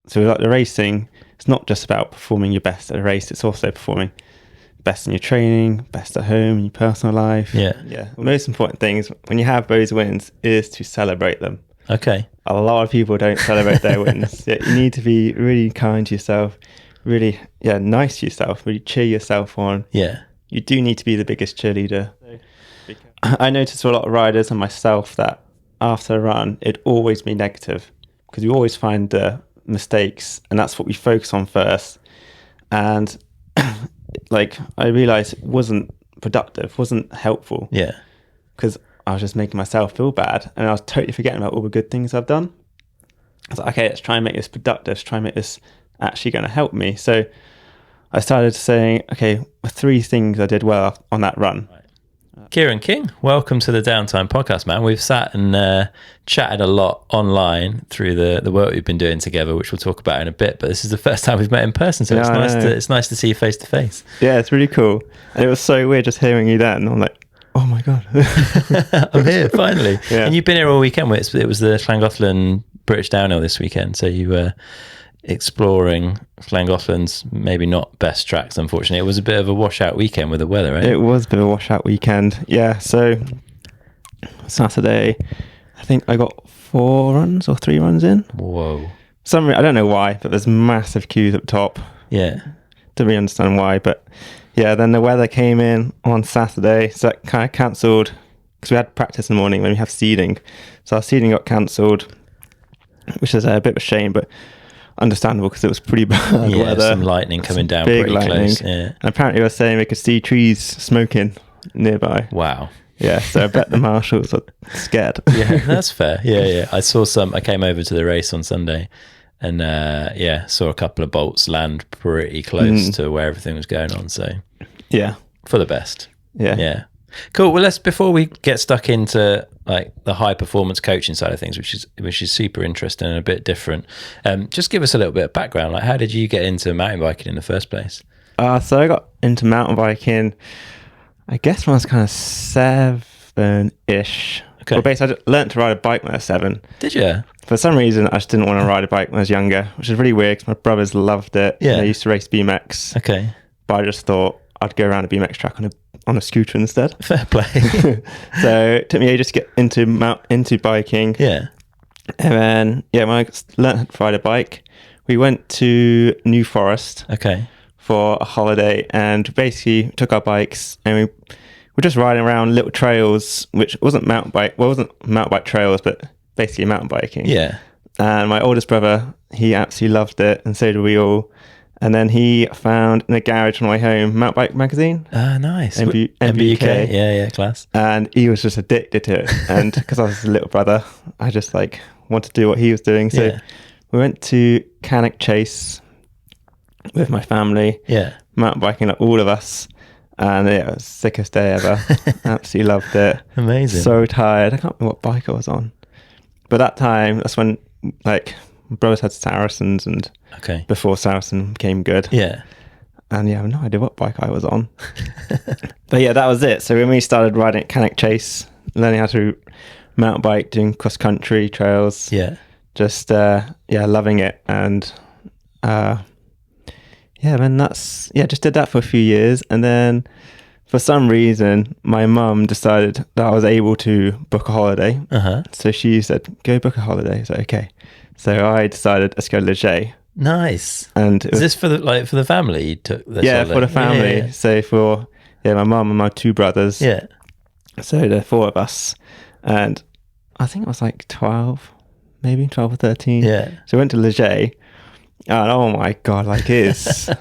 So like the racing, it's not just about performing your best at a race, it's also performing best in your training, best at home, in your personal life. Yeah. The most important thing is when you have those wins is to celebrate them. Okay. A lot of people don't celebrate their wins. You need to be really kind to yourself, really nice to yourself, really cheer yourself on. Yeah. You do need to be the biggest cheerleader. I noticed for a lot of riders and myself that after a run, it'd always be negative because you always find the mistakes, and that's what we focus on first. And like I realized it wasn't productive, wasn't helpful. Yeah. Because I was just making myself feel bad, and I was totally forgetting about all the good things I've done. I was like, okay, let's try and make this productive. Let's try and make this actually going to help me. So I started saying, okay, 3 things I did well on that run. Ciaran King, welcome to the Downtime podcast, man. We've sat and chatted a lot online through the work we've been doing together, which we'll talk about in a bit. But this is the first time we've met in person, so it's nice to see you face to face. Yeah, it's really cool. And it was so weird just hearing you then. I'm like, oh my God. I'm here, finally. Yeah. And you've been here all weekend. It was the Llangollen British Downhill this weekend, so you were exploring Llangollen's maybe not best tracks, unfortunately. It was a bit of a washout weekend with the weather, right? It was a bit of a washout weekend. Yeah, so Saturday, I think I got 4 runs or 3 runs in. Whoa. I don't know why, but there's massive queues up top. Yeah. Don't really understand why, but yeah, then the weather came in on Saturday, so that kind of cancelled because we had practice in the morning when we have seeding. So our seeding got cancelled, which is a bit of a shame, but understandable because it was pretty bad weather. Some lightning coming down big pretty lightning. Close. Yeah. And apparently they were saying they could see trees smoking nearby. Wow. Yeah, so I bet the marshals are scared. Yeah, that's fair. Yeah. I came over to the race on Sunday and saw a couple of bolts land pretty close to where everything was going on. So yeah, for the best. Yeah. Cool. Well, before we get stuck into like the high performance coaching side of things, which is super interesting and a bit different. Just give us a little bit of background. Like, how did you get into mountain biking in the first place? So I got into mountain biking, I guess when I was kind of 7-ish. Okay. Well, basically, I learned to ride a bike when I was 7. Did you? For some reason, I just didn't want to ride a bike when I was younger, which is really weird because my brothers loved it. Yeah. They used to race BMX. Okay. But I just thought I'd go around a BMX track on a scooter instead. Fair play. So it took me ages to get into biking. Yeah. And then, when I learned to ride a bike, we went to New Forest. Okay. For a holiday, and basically took our bikes and we were just riding around little trails, which wasn't mountain bike trails, but basically mountain biking. Yeah. And my oldest brother, he absolutely loved it, and so did we all. And then he found in a garage on my home Mountain Bike magazine. Ah, nice. MBUK. Yeah, class. And he was just addicted to it. And because I was his little brother, I just wanted to do what he was doing. So we went to Cannock Chase with my family. Yeah. Mountain biking, like all of us. And it was the sickest day ever. Absolutely loved it. Amazing. So tired. I can't remember what bike I was on. But that time, that's when my brothers had Saracens, and before Saracen became good. Yeah. And I have no idea what bike I was on. But yeah, that was it. So when we started riding at Cannock Chase, learning how to mountain bike, doing cross country trails. Yeah. Just loving it. And just did that for a few years. And then for some reason, my mum decided that I was able to book a holiday. Uh-huh. So she said, go book a holiday. So, okay. So I decided, let's go to Leger. Nice. And is this for the family? You took this holiday? For the family. Yeah. So for my mum and my 2 brothers. Yeah. So the 4 of us. And I think I was 12 or 13. Yeah. So we went to Leger. And oh my God, it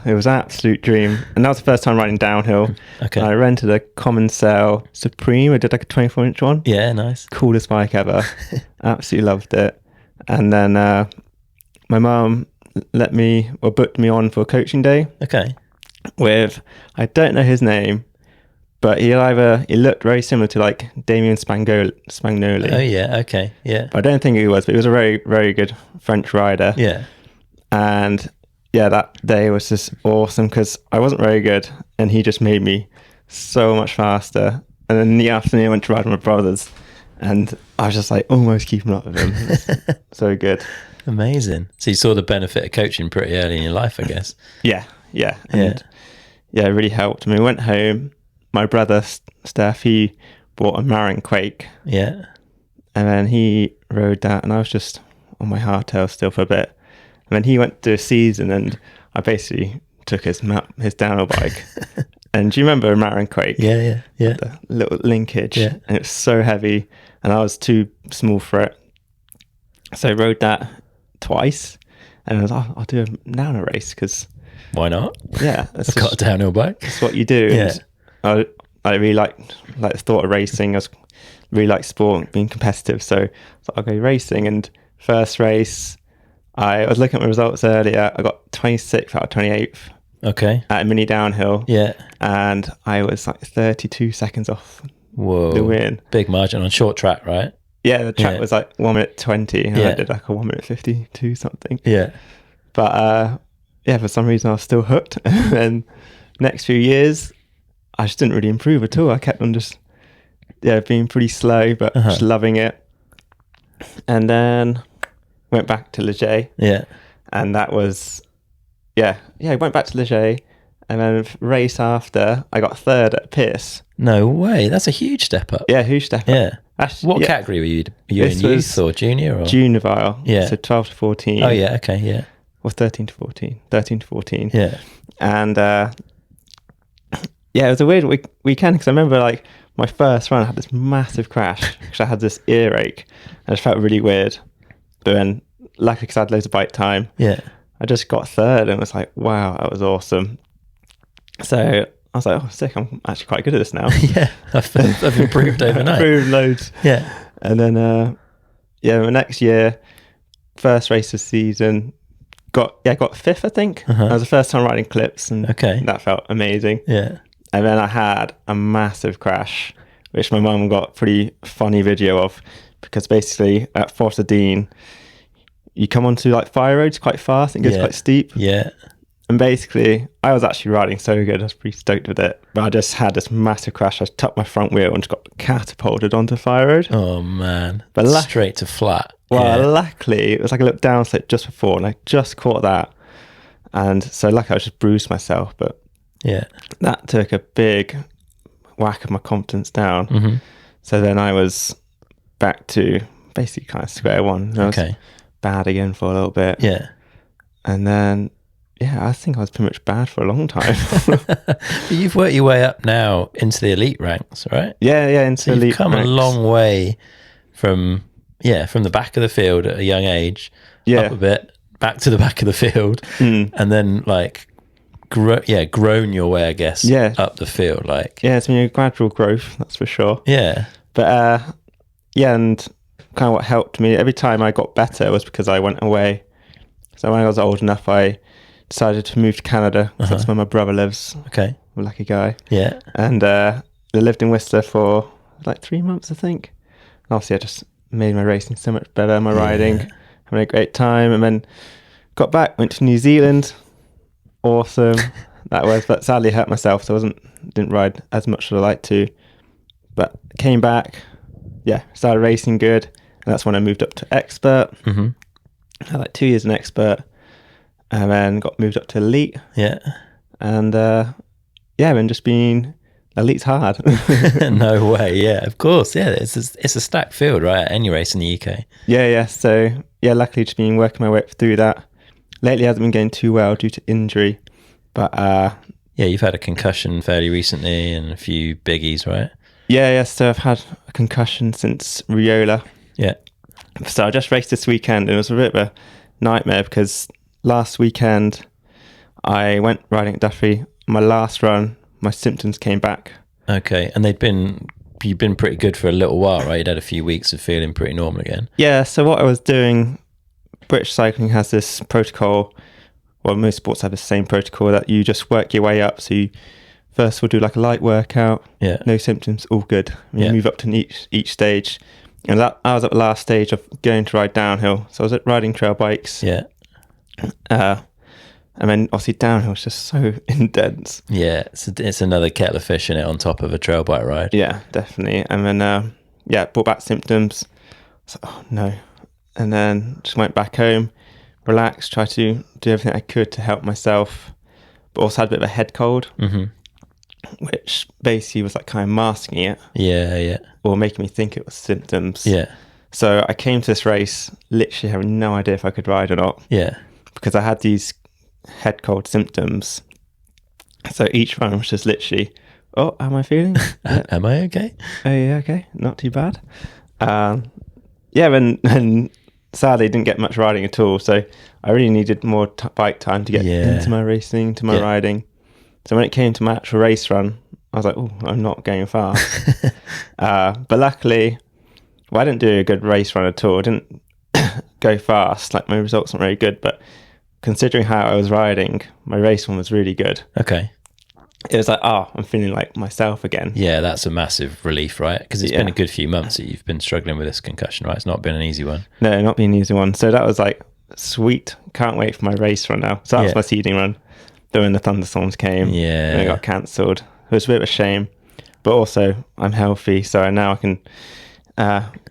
was an absolute dream. And that was the first time riding downhill. Okay. And I rented a Common Sail Supreme. I did a 24-inch one. Yeah, nice. Coolest bike ever. Absolutely loved it. And then my mum booked me on for a coaching day. Okay. With, I don't know his name, but he looked very similar to Damien Spagnoli. Oh yeah, okay, yeah. But I don't think he was, but he was a very, very good French rider. Yeah. And that day was just awesome because I wasn't very good and he just made me so much faster. And then in the afternoon I went to ride with my brothers And I was just like almost keeping up with him. It's so good. Amazing. So you saw the benefit of coaching pretty early in your life, I guess. Yeah. And it really helped. I mean, we went home. My brother, Steph, he bought a Marin Quake. Yeah. And then he rode that, and I was just on my hardtail still for a bit. And then he went to a season, and I basically took his downhill bike. And do you remember a Marin Quake? Yeah. The little linkage. Yeah. And it was so heavy, and I was too small for it. So I rode that twice, and I was like, I'll do a downhill race because... Why not? Yeah. I've got a downhill bike. That's what you do. Yeah. And I really like the thought of racing. I really like sport, being competitive. So I'll go racing. And first race, I was looking at my results earlier. I got 26th out of 28th. Okay. At a mini downhill. Yeah. And I was like 32 seconds off the win. Big margin on short track, right? Yeah, the track was like 1 minute 20. And I did like a 1 minute 52 something. Yeah. But for some reason I was still hooked. And then next few years, I just didn't really improve at all. I kept on just being pretty slow, but just loving it. And then went back to Leger. Yeah. And that was, I went back to Leger. And then race after, I got third at Pierce. No way. That's a huge step up. Yeah, huge step up. Yeah. What category were you? Were you in youth or junior? Or? Juvenile. Yeah. So 12 to 14. Oh, yeah. Okay. Yeah. Or 13 to 14. 13 to 14. Yeah. And it was a weird weekend because I remember like my first run I had this massive crash because I had this earache and it felt really weird. But then luckily because I had loads of bike time, I just got third and was like, wow, that was awesome. So I was like, oh, sick, I'm actually quite good at this now. Yeah, I've improved overnight. Improved loads. Yeah. And then, the next year, first race of the season, got fifth, I think. That was the first time riding clips, and that felt amazing. Yeah. And then I had a massive crash, which my mum got a pretty funny video of, because basically at Forster Dean, you come onto like fire roads quite fast, and it gets quite steep. Yeah. And basically, I was actually riding so good, I was pretty stoked with it. But I just had this massive crash. I tucked my front wheel and just got catapulted onto fire road. Oh, man. But straight to flat. Well, luckily, it was like a little downslope just before, and I just caught that. And so luckily, I just bruised myself. But that took a big whack of my confidence down. Mm-hmm. So then I was back to basically kind of square one. I was bad again for a little bit. Yeah. And then... I think I was pretty much bad for a long time. But you've worked your way up now into the elite ranks, right? Yeah, into elite ranks. You've come a long way from the back of the field at a young age, up a bit, back to the back of the field, and then like, grown your way, I guess, up the field. Like, it's been a gradual growth, that's for sure. Yeah. But and kind of what helped me every time I got better was because I went away. So when I was old enough, I decided to move to Canada. That's where my brother lives. Okay. I'm a lucky guy. Yeah. And they lived in Whistler for like 3 months, I think. And obviously, I just made my racing so much better, my riding, having a great time. And then got back, went to New Zealand. Awesome. That was, but sadly hurt myself, so didn't ride as much as I like to. But came back, started racing good. And that's when I moved up to expert. Mm-hmm. I had like 2 years in expert. And then got moved up to elite. Yeah. And then just being elite's hard. No way. Yeah, of course. Yeah, it's a stacked field, right? Any race in the UK. Yeah. So luckily just been working my way up through that. Lately hasn't been going too well due to injury, but you've had a concussion fairly recently and a few biggies, right? Yeah. So I've had a concussion since Riola. Yeah. So I just raced this weekend and it was a bit of a nightmare because last weekend, I went riding at Duffy. My last run, my symptoms came back. Okay, and you've been pretty good for a little while, right? You'd had a few weeks of feeling pretty normal again. Yeah, so what I was doing, British cycling has this protocol, well, most sports have the same protocol, that you just work your way up. So you first will do like a light workout, no symptoms, all good. You move up to each stage. And I was at the last stage of going to ride downhill. So I was riding trail bikes. Yeah. And then obviously downhill is just so intense. Yeah, it's another kettle of fish in it on top of a trail bike ride. Yeah, definitely. And then brought back symptoms. I was like, oh no. And then just went back home, relaxed, tried to do everything I could to help myself, but also had a bit of a head cold, which basically was like kind of masking it. Yeah. Or making me think it was symptoms. Yeah. So I came to this race literally having no idea if I could ride or not. Yeah. Because I had these head cold symptoms. So each run was just literally, oh, how am I feeling? Am I okay? Oh yeah, okay, not too bad. And sadly didn't get much riding at all. So I really needed more bike time to get into my racing, to my riding. So when it came to my actual race run, I was like, oh, I'm not going fast. But luckily, I didn't do a good race run at all. I didn't go fast. Like, my results weren't very good, but considering how I was riding, my race one was really good. Okay. It was like, oh, I'm feeling like myself again. Yeah, that's a massive relief, right? Because it's been a good few months that you've been struggling with this concussion, right? It's not been an easy one. No, not been an easy one. So that was like, sweet. Can't wait for my race run now. So that was my seeding run. Then when the thunderstorms came, and it got cancelled. It was a bit of a shame, but also I'm healthy, so now I can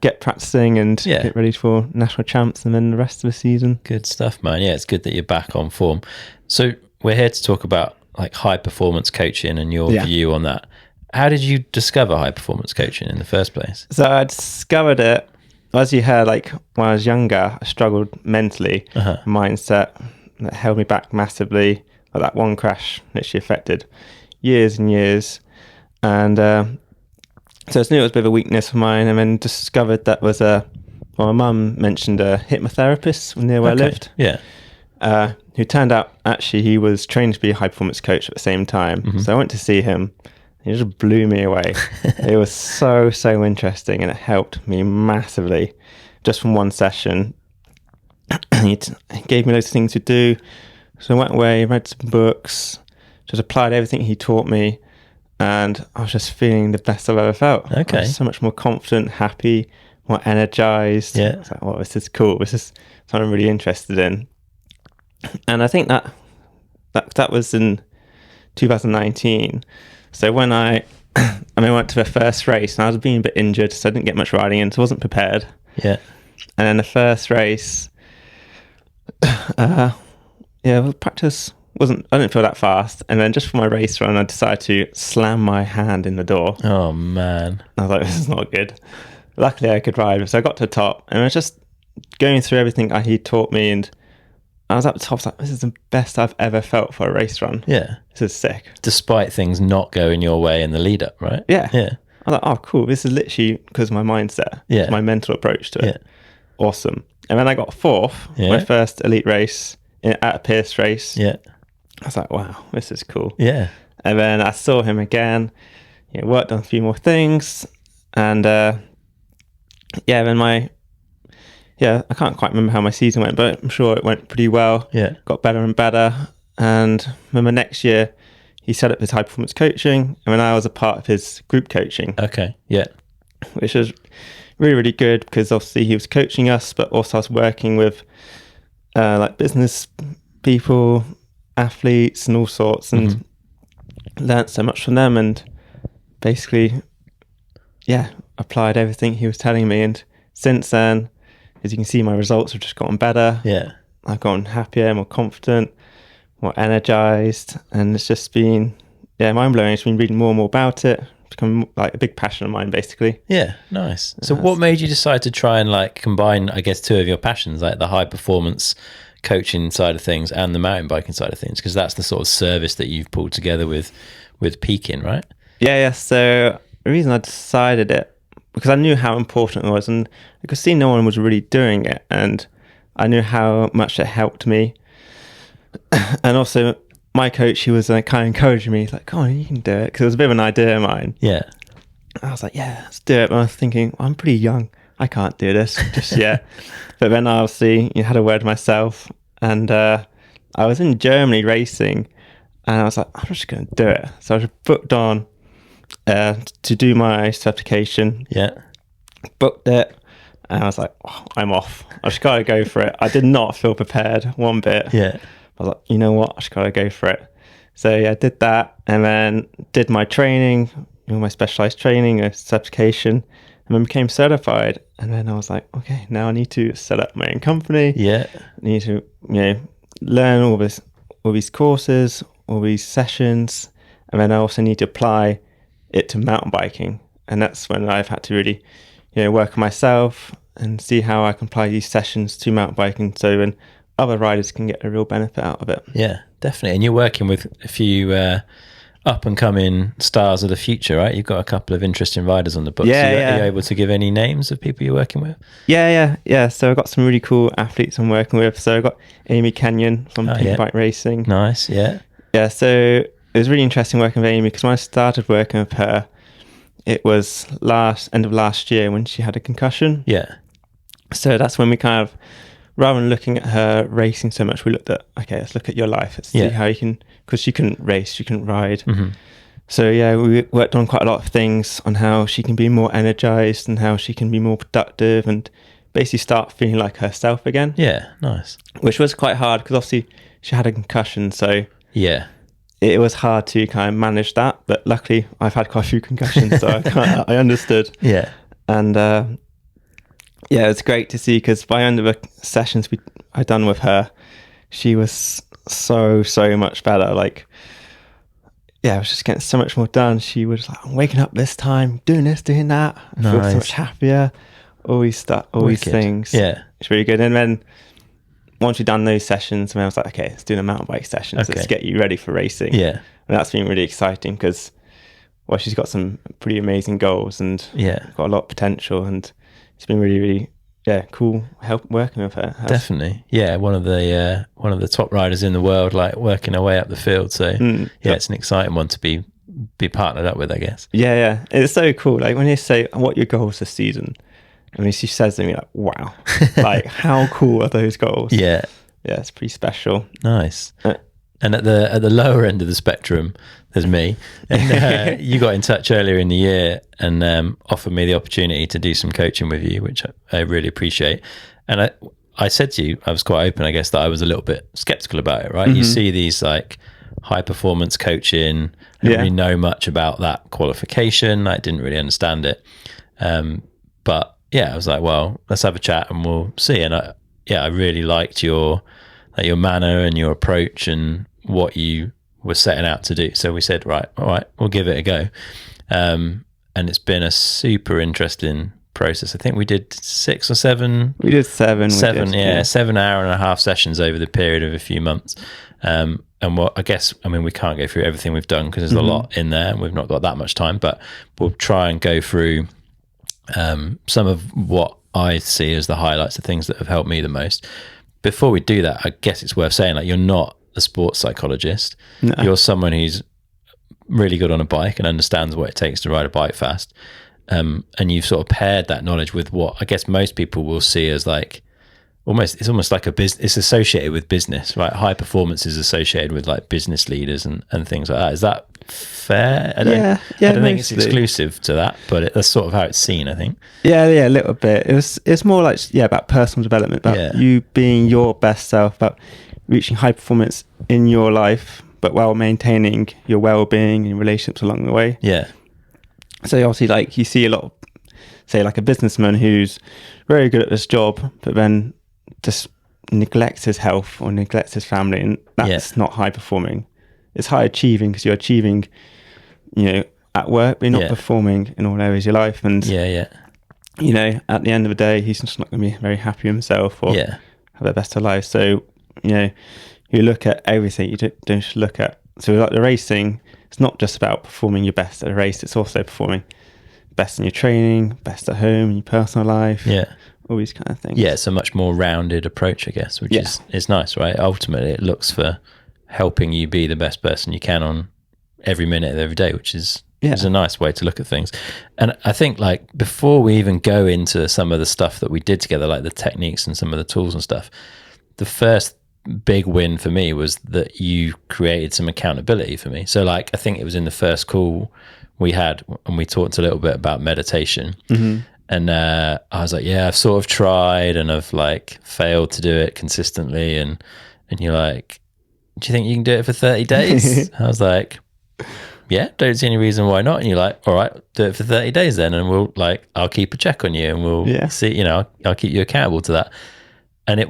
get practicing and get ready for national champs and then the rest of the season. Good stuff, man. Yeah, it's good that you're back on form. So we're here to talk about like high performance coaching and your view on that. How did you discover high performance coaching in the first place? So I discovered it, as you heard, like when I was younger, I struggled mentally, mindset that held me back massively. Like that one crash literally affected years and years. And so I knew it was a bit of a weakness of mine, and then discovered that was my mum mentioned a hypnotherapist near where I lived. Yeah. Who turned out actually he was trained to be a high performance coach at the same time. So I went to see him. He just blew me away. It was so interesting, and it helped me massively just from one session. He gave me loads of things to do. So I went away, read some books, just applied everything he taught me, and I was just feeling the best I've ever felt. Okay. I was so much more confident, happy, more energized. Yeah. I was like, oh, this is cool. This is something I'm really interested in. And I think that was in 2019. So when I went to the first race, and I was being a bit injured, so I didn't get much riding in, so I wasn't prepared. Yeah. And then the first race, practice I didn't feel that fast. And then just for my race run, I decided to slam my hand in the door. Oh, man. I was like, this is not good. Luckily, I could ride. So I got to the top, and I was just going through everything he taught me, and I was at the top. I was like, this is the best I've ever felt for a race run. Yeah. This is sick. Despite things not going your way in the lead up, right? Yeah. Yeah. I was like, oh, cool. This is literally because of my mindset. Yeah. My mental approach to it. Yeah. Awesome. And then I got fourth, my first elite race at a Pierce race. Yeah. I was like, wow, this is cool. Yeah. And then I saw him again, worked on a few more things. And then I can't quite remember how my season went, but I'm sure it went pretty well. Yeah. Got better and better. And remember next year, he set up his high performance coaching, and then I was a part of his group coaching. Okay. Yeah. Which was really, really good, because obviously he was coaching us, but also I was working with like business people, athletes, and all sorts, and learnt so much from them, and basically, applied everything he was telling me. And since then, as you can see, my results have just gotten better. Yeah. I've gotten happier, more confident, more energized, and it's just been mind-blowing. It's been reading more and more about it. It's become like a big passion of mine, basically. Yeah, nice. So what made you decide to try and like combine, I guess, two of your passions, like the high performance coaching side of things and the mountain biking side of things? Because that's the sort of service that you've pulled together with Peaking, right? Yeah. So the reason I decided it, because I knew how important it was, and I could see no one was really doing it, and I knew how much it helped me. And also my coach, he was kind of encouraging me, like, come on, you can do it, because it was a bit of an idea of mine. Yeah. I was like, yeah, let's do it. But I was thinking, well, I'm pretty young, I can't do this just yet. But then I obviously had a word myself, and I was in Germany racing, and I was like, I'm just going to do it. So I was booked on to do my certification. Yeah. Booked it, and I was like, oh, I'm off. I just got to go for it. I did not feel prepared one bit. Yeah. I was like, you know what? I just got to go for it. So I did that, and then did my training, my specialized training, a certification. and then became certified. And then I was like, okay, now I need to set up my own company. Yeah. I need to, learn all these courses, all these sessions, and then I also need to apply it to mountain biking. And that's when I've had to really, work on myself and see how I can apply these sessions to mountain biking, so then other riders can get a real benefit out of it. Yeah, definitely. And you're working with a few up and coming stars of the future, right? You've got a couple of interesting riders on the books. Are you able to give any names of people you're working with? Yeah. So I've got some really cool athletes I'm working with. So I've got Amy Kenyon from Pink Bike Racing. Nice, yeah. Yeah, so it was really interesting working with Amy, because when I started working with her, it was end of last year when she had a concussion. Yeah. So that's when we kind of, rather than looking at her racing so much, we looked at, okay, let's look at your life. Let's see how you can, because she couldn't race, she couldn't ride. Mm-hmm. So we worked on quite a lot of things on how she can be more energized and how she can be more productive and basically start feeling like herself again. Yeah, nice. Which was quite hard, because obviously she had a concussion, so yeah, it was hard to kind of manage that. But luckily I've had quite a few concussions, so I understood. Yeah. And it's great to see, because by the end of the sessions I'd done with her, she was so much better. Like, I was just getting so much more done. She was like, I'm waking up this time, doing this, doing that. I feel so much happier. All these things. Yeah. It's really good. And then once we've done those sessions, I was like, okay, let's do the mountain bike sessions. Let's get you ready for racing. Yeah. And that's been really exciting, because, she's got some pretty amazing goals and got a lot of potential, and it's been really, really cool working with her. Definitely. Yeah, one of the top riders in the world, like working her way up the field. So it's an exciting one to be partnered up with, I guess. Yeah. It's so cool. Like when you say, what are your goals this season? I mean, she says to me like, wow, like how cool are those goals? Yeah, it's pretty special. Nice. And at the lower end of the spectrum, there's me. And you got in touch earlier in the year and offered me the opportunity to do some coaching with you, which I really appreciate. And I said to you, I was quite open, I guess, that I was a little bit skeptical about it, right? Mm-hmm. You see these like high performance coaching, I didn't really know much about that qualification. I didn't really understand it. But I was like, well, let's have a chat and we'll see. And I really liked your manner and your approach and what you were setting out to do. So we said, all right, we'll give it a go. And it's been a super interesting process. I think we did 6 or 7. We did 7. 7 hour and a half sessions over the period of a few months. And what we can't go through everything we've done because there's a lot in there and we've not got that much time, but we'll try and go through some of what I see as the highlights of things that have helped me the most. Before we do that, I guess it's worth saying, like, you're not a sports psychologist. No. You're someone who's really good on a bike and understands what it takes to ride a bike fast. And you've sort of paired that knowledge with what I guess most people will see as like it's almost like a business. It's associated with business, right? High performance is associated with like business leaders and things like that. Is that fair? I don't think it's exclusive to that, but that's sort of how it's seen, I think. Yeah, a little bit. It's more like about personal development, about you being your best self, about reaching high performance in your life, but while maintaining your well-being and relationships along the way. Yeah. So obviously, like you see a lot of, say, like a businessman who's very good at this job, but then just neglects his health or neglects his family, and that's not high performing. It's high achieving because you're achieving, at work, but you're not performing in all areas of your life. And at the end of the day, he's just not going to be very happy with himself or have the best of life. So you look at everything. You don't just look at, so like the racing, it's not just about performing your best at a race. It's also performing best in your training, best at home, in your personal life. Yeah. All these kind of things. Yeah, it's a much more rounded approach, I guess, which is nice, right? Ultimately, it looks for helping you be the best person you can on every minute of every day, which is a nice way to look at things. And I think, like, before we even go into some of the stuff that we did together, like the techniques and some of the tools and stuff, the first big win for me was that you created some accountability for me. So, like, I think it was in the first call we had, and we talked a little bit about meditation. Mm-hmm. And I was like, I've sort of tried and I've like failed to do it consistently. And you're like, do you think you can do it for 30 days? I was like, yeah, don't see any reason why not. And you're like, all right, do it for 30 days then. And I'll keep a check on you and we'll see, I'll keep you accountable to that. And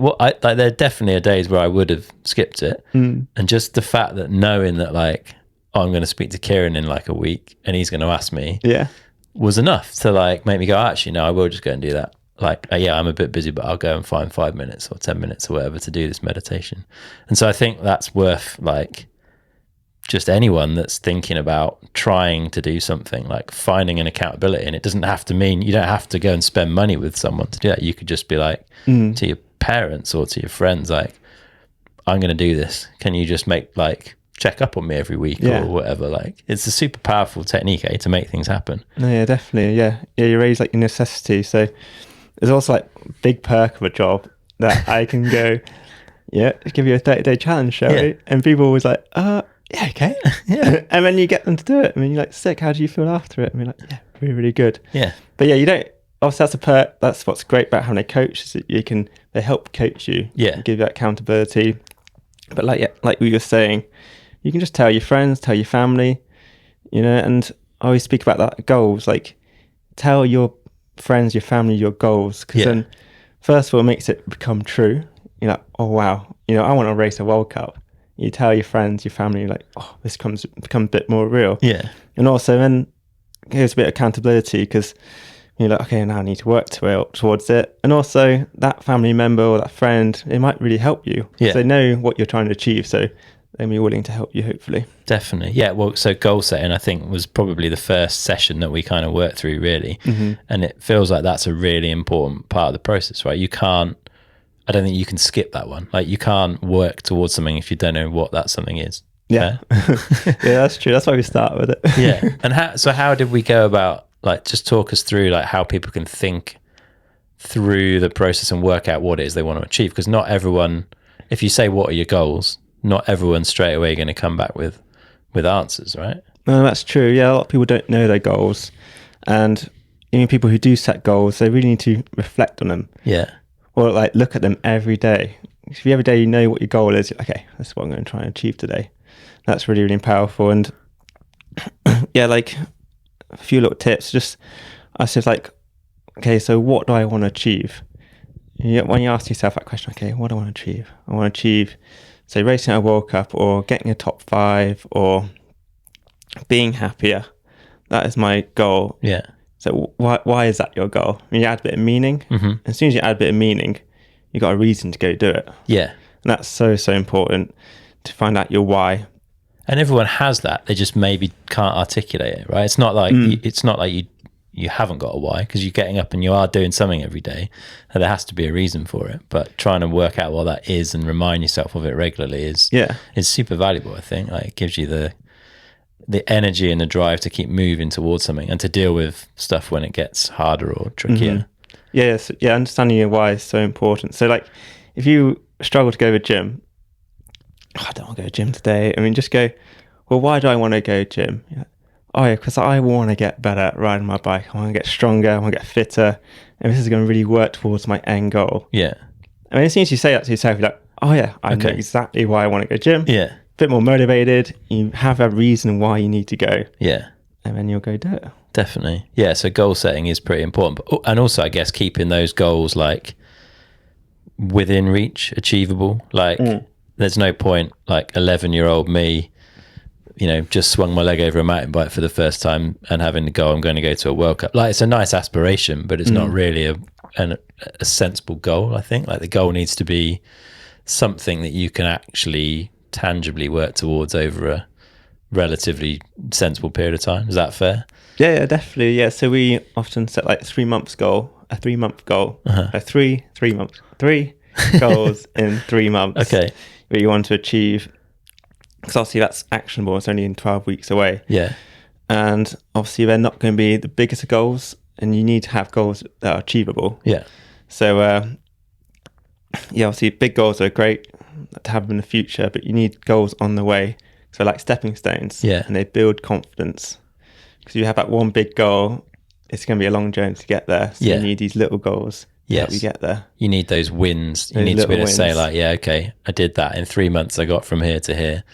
there definitely are days where I would have skipped it. And just the fact that knowing that like, I'm going to speak to Ciaran in like a week and he's going to ask me was enough to like make me go, actually, no, I will just go and do that. Like, I'm a bit busy, but I'll go and find 5 minutes or 10 minutes or whatever to do this meditation. And so I think that's worth like just anyone that's thinking about trying to do something, like finding an accountability. And it doesn't have to mean you don't have to go and spend money with someone to do that. You could just be like to your parents or to your friends, like, I'm going to do this. Can you just check up on me every week or whatever? Like, it's a super powerful technique, to make things happen. Yeah, definitely. Yeah, you raise like your necessity. So there's also like big perk of a job that I can go, give you a 30-day challenge, shall we? And people always like, yeah, okay. And then you get them to do it. I mean, you're like, sick, how do you feel after it? I mean, like, yeah, really, really good. Yeah. But yeah, you don't, obviously that's a perk. That's what's great about having a coach, is that they help coach you. Yeah. Give you that accountability. But like we were saying, you can just tell your friends, tell your family, and I always speak about that goals, like tell your friends, your family, your goals, because then first of all, it makes it become true. You're like, oh wow, I want to race a World Cup. You tell your friends, your family, like, oh, this becomes a bit more real. Yeah. And also then there's a bit of accountability, because you're like, okay, now I need to work towards it. And also that family member or that friend, it might really help you. Yeah. So they know what you're trying to achieve, so they'll be willing to help you, hopefully. Definitely. Yeah, well, so goal setting, I think, was probably the first session that we kind of worked through, really. And it feels like that's a really important part of the process, right? I don't think you can skip that one. Like, you can't work towards something if you don't know what that something is. Yeah. Yeah, that's true. That's why we start with it. Yeah. And how did we go about, like, just talk us through, like, how people can think through the process and work out what it is they want to achieve? Because not everyone, if you say, what are your goals? Not everyone's straight away going to come back with answers, right? No, that's true. Yeah, a lot of people don't know their goals. And even people who do set goals, they really need to reflect on them. Yeah. Or like look at them every day. If every day you know what your goal is, okay, that's what I'm going to try and achieve today. That's really, really powerful. And yeah, like a few little tips. Just, I said, like, okay, so what do I want to achieve? When you ask yourself that question, okay, what do I want to achieve? I want to achieve, say, racing at a World Cup, or getting a top 5, or being happier. That is my goal. Yeah. So why is that your goal? I mean, you add a bit of meaning. As soon as you add a bit of meaning, you got a reason to go do it. Yeah. And that's so important, to find out your why. And everyone has that. They just maybe can't articulate it, right? It's not like you haven't got a why, because you're getting up and you are doing something every day, and there has to be a reason for it. But trying to work out what that is and remind yourself of it regularly is super valuable, I think. Like, it gives you the energy and the drive to keep moving towards something and to deal with stuff when it gets harder or trickier. Yes, yeah, understanding your why is so important. So, like, if you struggle to go to the gym, I don't want to go to the gym today. I mean, just go, well, why do I want to go to the gym? Oh yeah, because I want to get better at riding my bike. I want to get stronger. I want to get fitter. And this is going to really work towards my end goal. Yeah. I mean, as soon as you say that to yourself, you're like, oh yeah, I know exactly why I want to go to the gym. Yeah. A bit more motivated. You have a reason why you need to go. Yeah. And then you'll go do it. Definitely. Yeah. So goal setting is pretty important. And also, I guess, keeping those goals like within reach, achievable. Like, there's no point, like 11-year-old me, just swung my leg over a mountain bike for the first time and having to go, I'm going to go to a World Cup. Like, it's a nice aspiration, but it's not really a sensible goal, I think. Like, the goal needs to be something that you can actually tangibly work towards over a relatively sensible period of time. Is that fair? Yeah, definitely. Yeah. So we often set like a 3-month goal, three goals in 3 months. Okay. That you want to achieve. Because obviously that's actionable. It's only in 12 weeks away. Yeah. And obviously they're not going to be the biggest of goals, and you need to have goals that are achievable. Yeah. So, obviously big goals are great to have in the future, but you need goals on the way. So like stepping stones. Yeah. And they build confidence. Because you have that one big goal, it's going to be a long journey to get there. So you need these little goals help you get there. You need those wins. You Those need to be able to little say wins. like, yeah, okay, I did that in 3 months. I got from here to here.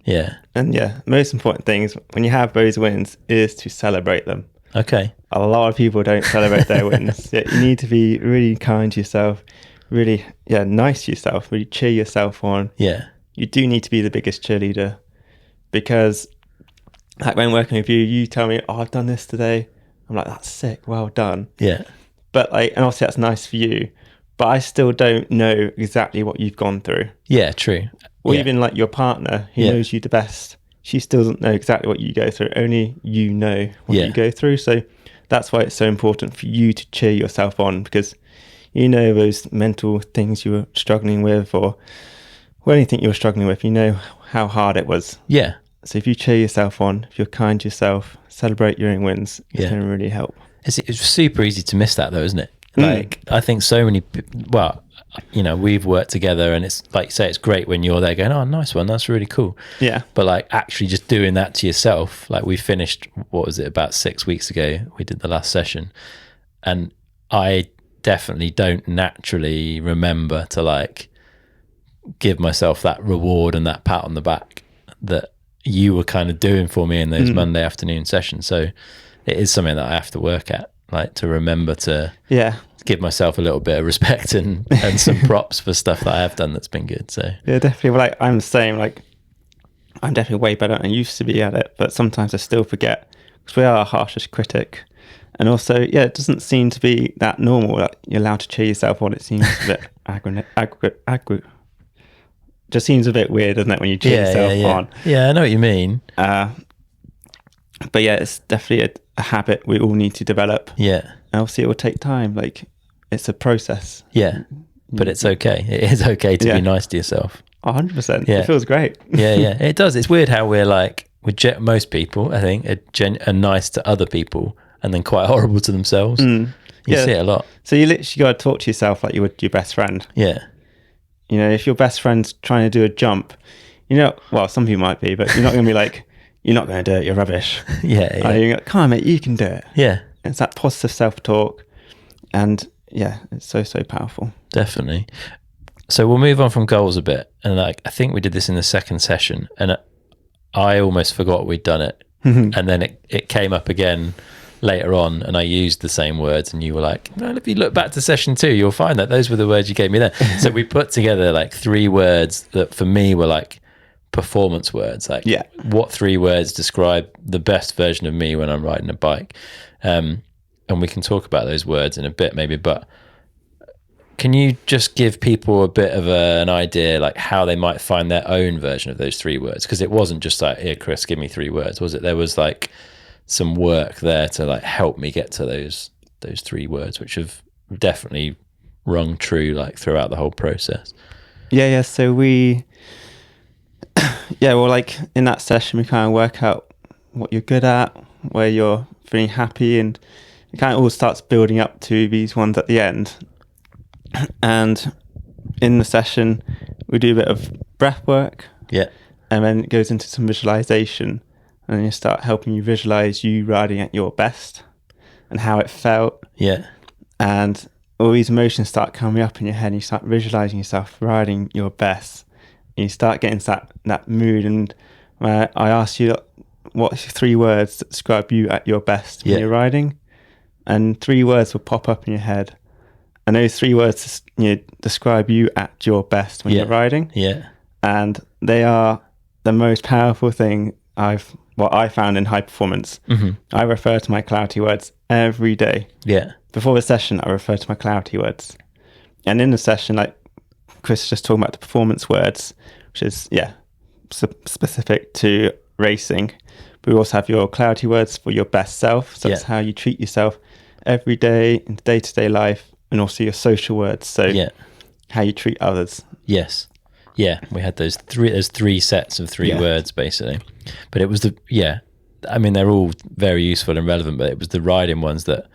Yeah. And most important thing is when you have those wins is to celebrate them. Okay. A lot of people don't celebrate their wins. You need to be really kind to yourself, really nice to yourself, really cheer yourself on. Yeah. You do need to be the biggest cheerleader, because like when working with you, you tell me, oh, I've done this today. I'm like, that's sick, well done. Yeah. But and obviously that's nice for you, but I still don't know exactly what you've gone through. Yeah, true. Or even like your partner who knows you the best, she still doesn't know exactly what you go through. Only you know what you go through. So that's why it's so important for you to cheer yourself on, because you know those mental things you were struggling with, or anything you were struggling with, you know how hard it was. Yeah. So if you cheer yourself on, if you're kind to yourself, celebrate your own wins, it's going to really help. It's super easy to miss that though, isn't it? Like, I think so many, we've worked together, and it's like you say, it's great when you're there going, oh, nice one, that's really cool. Yeah. But like actually just doing that to yourself, like we finished, what was it, about 6 weeks ago, we did the last session, and I definitely don't naturally remember to like give myself that reward and that pat on the back that you were kind of doing for me in those Monday afternoon sessions. So it is something that I have to work at, like to remember to give myself a little bit of respect and some props for stuff that I have done that's been good. So definitely. Well, like I'm the same. Like I'm definitely way better than I used to be at it, but sometimes I still forget, because we are our harshest critic. And also, it doesn't seem to be that normal that you're allowed to cheer yourself on. It seems a bit just seems a bit weird, doesn't it, when you cheer yourself on? Yeah, I know what you mean. But it's definitely a habit we all need to develop. Yeah. And obviously it will take time. like it's a process. Yeah. But it's okay. It is okay to be nice to yourself. 100%. Yeah. It feels great. Yeah. It does. It's weird how we're like, most people, I think, are nice to other people and then quite horrible to themselves. You see it a lot. So you literally got to talk to yourself like you would your best friend. Yeah. You know, if your best friend's trying to do a jump, well, some people might be, but you're not going to be like, you're not going to do it, you're rubbish. Yeah. You're like, come on, mate, you can do it. Yeah. It's that positive self-talk. And it's so powerful. Definitely. So we'll move on from goals a bit. And I think we did this in the second session, and I almost forgot we'd done it. And then it came up again later on, and I used the same words, and you were like, well, if you look back to session 2, you'll find that those were the words you gave me then. So we put together like 3 words that for me were like performance words. Like, what 3 words describe the best version of me when I'm riding a bike? And we can talk about those words in a bit maybe, but can you just give people a bit of an idea, like how they might find their own version of those 3 words? Because it wasn't just like, here, Chris, give me 3 words, was it? There was like some work there to like help me get to those 3 words, which have definitely rung true like throughout the whole process. So we well, like in that session we kind of work out what you're good at, where you're feeling happy, and it kind of all starts building up to these ones at the end. And in the session we do a bit of breath work, and then it goes into some visualization, and then you start helping you visualize you riding at your best and how it felt. And all these emotions start coming up in your head, and you start visualizing yourself riding your best, and you start getting that mood. And I asked you, what 3 words that describe you at your best when you're riding, and 3 words will pop up in your head, and those 3 words describe you at your best when you're riding. And they are the most powerful thing I found in high performance. I refer to my clarity words every day. Before the session, I refer to my clarity words, and in the session, like Chris is just talking about the performance words, which is specific to racing. But we also have your clarity words for your best self. So that's how you treat yourself every day in day-to-day life, and also your social words. So how you treat others. We had those 3 sets of 3 words basically, but it was I mean, they're all very useful and relevant, but it was the riding ones that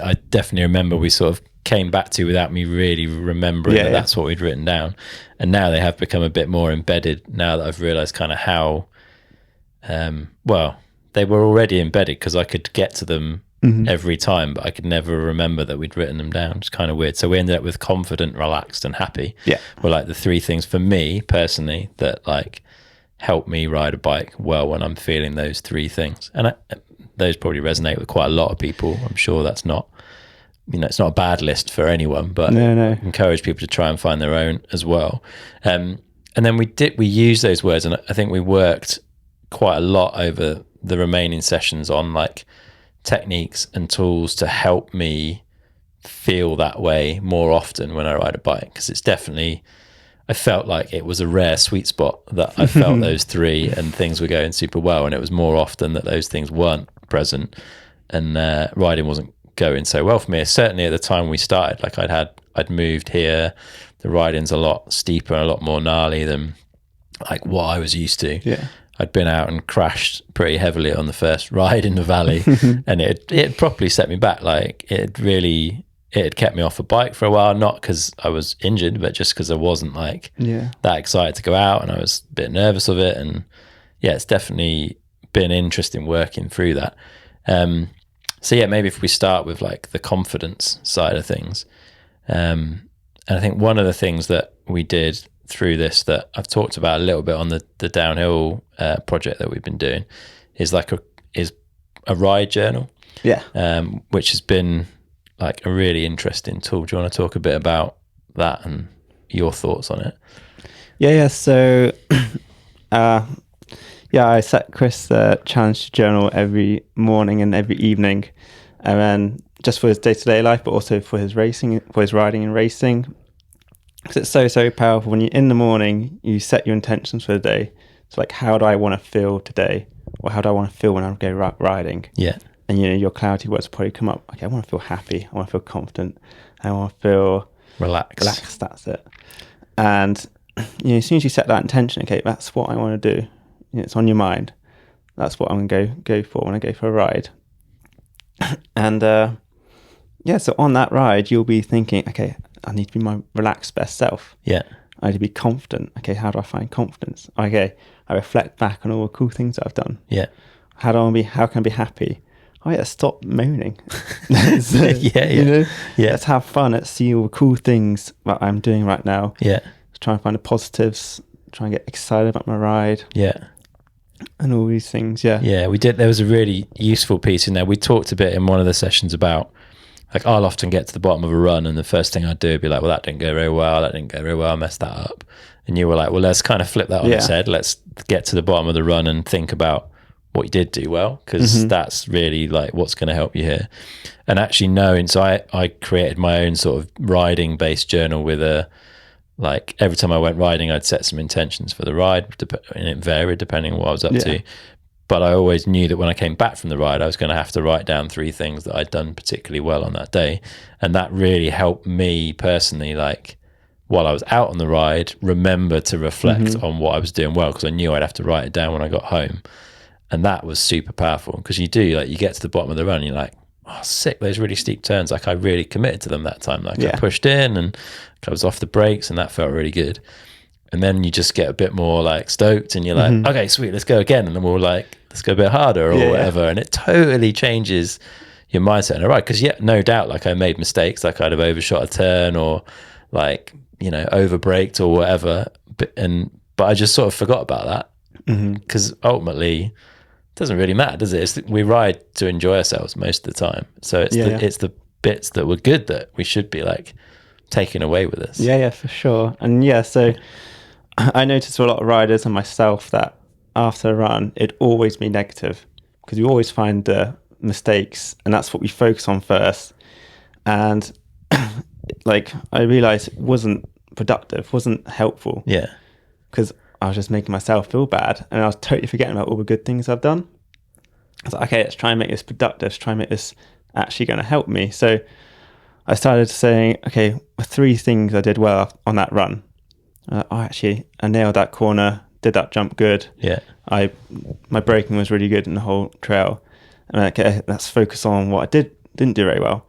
I definitely remember we sort of came back to without me really remembering that's what we'd written down. And now they have become a bit more embedded, now that I've realized kind of how they were already embedded, because I could get to them every time, but I could never remember that we'd written them down. It's kind of weird. So we ended up with confident, relaxed, and happy. Yeah. Were like the three things for me personally that like help me ride a bike well when I'm feeling those three things. And those probably resonate with quite a lot of people. I'm sure that's not, it's not a bad list for anyone, but no. encourage people to try and find their own as well. And then we used those words, and I think we worked quite a lot over the remaining sessions on like techniques and tools to help me feel that way more often when I ride a bike, because it's definitely, I felt like it was a rare sweet spot that I felt those three and things were going super well, and it was more often that those things weren't present and riding wasn't going so well for me. Certainly at the time we started, like I'd moved here, the riding's a lot steeper and a lot more gnarly than like what I was used to. Yeah. I'd been out and crashed pretty heavily on the first ride in the valley and it properly set me back. Like it had kept me off a bike for a while, not because I was injured, but just because I wasn't like that excited to go out, and I was a bit nervous of it. And yeah, it's definitely been interesting working through that. So yeah, maybe if we start with like the confidence side of things. And I think one of the things that we did through this that I've talked about a little bit on the downhill project that we've been doing is a ride journal. Yeah. Which has been like a really interesting tool. Do you want to talk a bit about that and your thoughts on it? Yeah. So, I set Chris the challenge to journal every morning and every evening, and then just for his day-to-day life, but also for his riding and racing. Because it's so powerful when in the morning you set your intentions for the day. It's like, how do I want to feel today, or how do I want to feel when I go riding? Yeah. And your clarity words probably come up. Okay, I want to feel happy. I want to feel confident. I want to feel relaxed. That's it. And as soon as you set that intention, okay, that's what I want to do. It's on your mind. That's what I'm going to go for when I go for a ride. And so on that ride, you'll be thinking, okay, I need to be my relaxed best self. Yeah. I need to be confident. Okay, how do I find confidence? Okay, I reflect back on all the cool things that I've done. Yeah. How can I be happy? Oh yeah, stop moaning. Yeah. Let's have fun. Let's see all the cool things that I'm doing right now. Yeah. Let's try and find the positives. Try and get excited about my ride. Yeah. And all these things. Yeah. Yeah, we did. There was a really useful piece in there. We talked a bit in one of the sessions about, like, I'll often get to the bottom of a run and the first thing I'd do would be like, well, that didn't go very well. I messed that up. And you were like, well, let's kind of flip that on its head. Let's get to the bottom of the run and think about what you did do well, because that's really like what's going to help you here. And actually knowing, so I created my own sort of riding based journal with like every time I went riding, I'd set some intentions for the ride, and it varied depending on what I was up to. But I always knew that when I came back from the ride, I was going to have to write down 3 things that I'd done particularly well on that day. And that really helped me personally, like while I was out on the ride, remember to reflect on what I was doing well, because I knew I'd have to write it down when I got home. And that was super powerful, because you get to the bottom of the run and you're like, oh, sick, those really steep turns. Like I really committed to them that time. Like I pushed in and I was off the brakes, and that felt really good. And then you just get a bit more like stoked and you're like, okay, sweet, let's go again. And then we're like, let's go a bit harder or whatever. And it totally changes your mindset in a ride. Because no doubt, like I made mistakes, like I'd have overshot a turn or like, over braked or whatever. But I just sort of forgot about that, because ultimately it doesn't really matter, does it? We ride to enjoy ourselves most of the time. So it's the bits that were good that we should be like taking away with us. Yeah, for sure. And so I noticed for a lot of riders and myself that after a run, it'd always be negative, because we always find the mistakes, and that's what we focus on first. And like I realized it wasn't productive, wasn't helpful. Yeah. Because I was just making myself feel bad, and I was totally forgetting about all the good things I've done. I was like, okay, let's try and make this productive. Let's try and make this actually going to help me. So I started saying, okay, 3 things I did well on that run. I nailed that corner, did that jump good. Yeah. My braking was really good in the whole trail. And okay, let's focus on what I didn't do very well.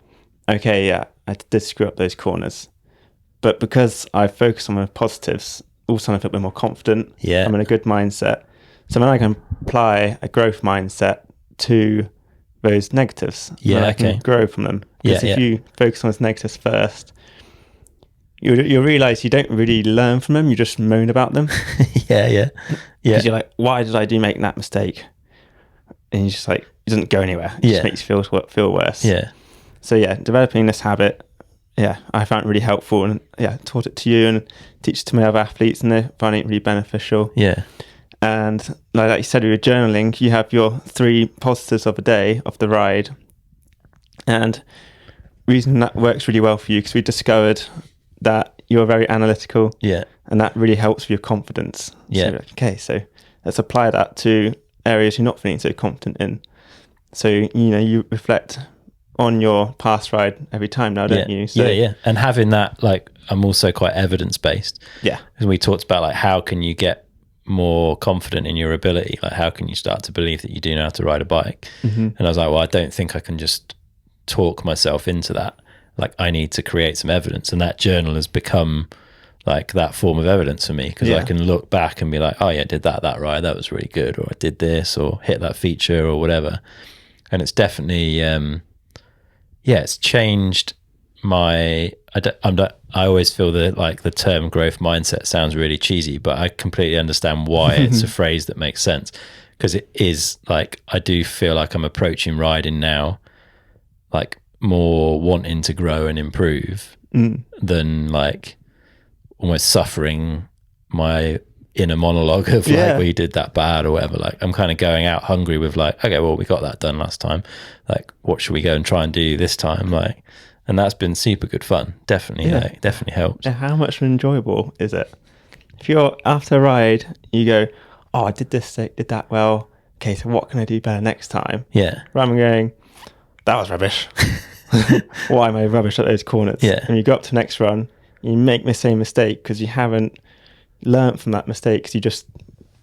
Okay, yeah, I did screw up those corners. But because I focused on the positives, all of a sudden I felt a bit more confident. I'm in a good mindset. So then I can apply a growth mindset to those negatives. Yeah, and I can grow from them. Because if you focus on those negatives first, you'll realize you don't really learn from them. You just moan about them. Yeah. Because you're like, why did I make that mistake? And you're just like, it doesn't go anywhere. It just makes you feel worse. Yeah. So developing this habit, I found it really helpful, and taught it to you and teach it to my other athletes, and they're finding it really beneficial. Yeah. And like you said, with your journaling, you have your 3 positives of a day of the ride. And the reason that works really well for you, because we discovered that you're very analytical. Yeah. And that really helps with your confidence. Yeah. So like, okay, so let's apply that to areas you're not feeling so confident in. So, you reflect on your past ride every time now, don't you? So, yeah. And having that, like, I'm also quite evidence-based. Yeah. Because we talked about, like, how can you get more confident in your ability? Like, how can you start to believe that you do know how to ride a bike? Mm-hmm. And I was like, well, I don't think I can just talk myself into that. Like, I need to create some evidence. And that journal has become like that form of evidence for me, because I can look back and be like, oh yeah, I did that ride, that was really good, or I did this, or hit that feature, or whatever. And it's definitely it's changed my I always feel that, like, the term growth mindset sounds really cheesy, but I completely understand why it's a phrase that makes sense, because it is, like, I do feel like I'm approaching riding now like more wanting to grow and improve than, like, almost suffering my inner monologue of like, we did that bad or whatever. Like, I'm kind of going out hungry with, like, okay, well, we got that done last time, like, what should we go and try and do this time? Like, and that's been super good fun. Definitely, like, definitely helps. Yeah, how much enjoyable is it? If you're after a ride, you go, oh, I did this, did that well. Okay, so what can I do better next time? Yeah. Rather than going, that was rubbish. Why am I rubbish at those corners? Yeah. And you go up to the next run, you make the same mistake because you haven't learned from that mistake, because you just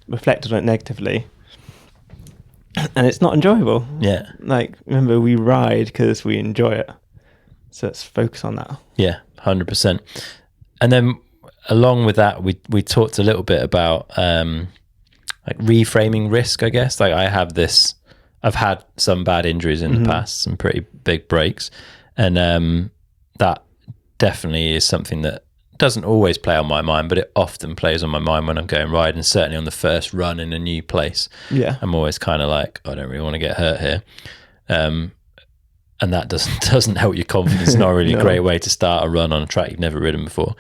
reflected on it negatively. And it's not enjoyable. Yeah. Like, remember, we ride because we enjoy it. So let's focus on that. Yeah, 100%. And then along with that, we talked a little bit about like reframing risk, I guess. Like, I've had some bad injuries in the past, some pretty big breaks. And that definitely is something that doesn't always play on my mind, but it often plays on my mind when I'm going riding, certainly on the first run in a new place. Yeah. I'm always kind of like, I don't really want to get hurt here. And that doesn't help your confidence. It's not really a great way to start a run on a track you've never ridden before.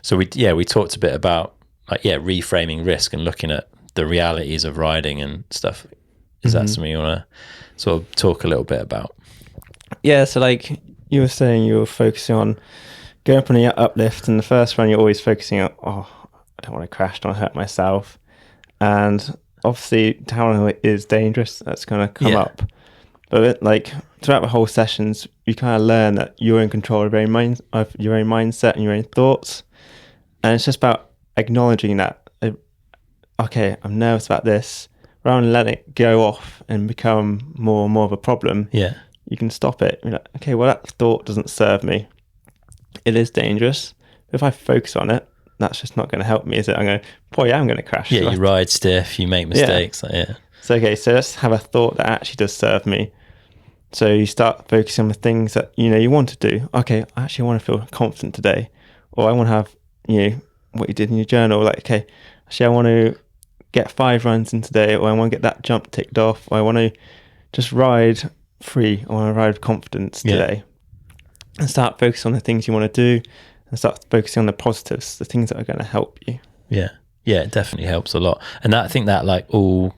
So we talked a bit about, like, reframing risk and looking at the realities of riding and stuff. Is that something you want to sort of talk a little bit about? Yeah, so like you were saying, you were focusing on going up on the uplift, and the first run you're always focusing on, I don't want to crash, don't want to hurt myself. And obviously downhill is dangerous, that's going to come up. But like throughout the whole sessions, you kind of learn that you're in control of your own mindset and your own thoughts. And it's just about acknowledging that, okay, I'm nervous about this. Rather than letting it go off and become more and more of a problem, you can stop it. You're like, okay, well, that thought doesn't serve me. It is dangerous. If I focus on it, that's just not going to help me, is it? I'm going to crash. Yeah, you ride stiff, you make mistakes. So, okay, so let's have a thought that actually does serve me. So you start focusing on the things that, you want to do. Okay, I actually want to feel confident today. Or I want to have, what you did in your journal. Like, okay, actually I want to get 5 runs in today, or I want to get that jump ticked off, or I want to just ride free, I want to ride with confidence today. And start focusing on the things you want to do, and start focusing on the positives, the things that are going to help you. Yeah, it definitely helps a lot. And I think that, like, all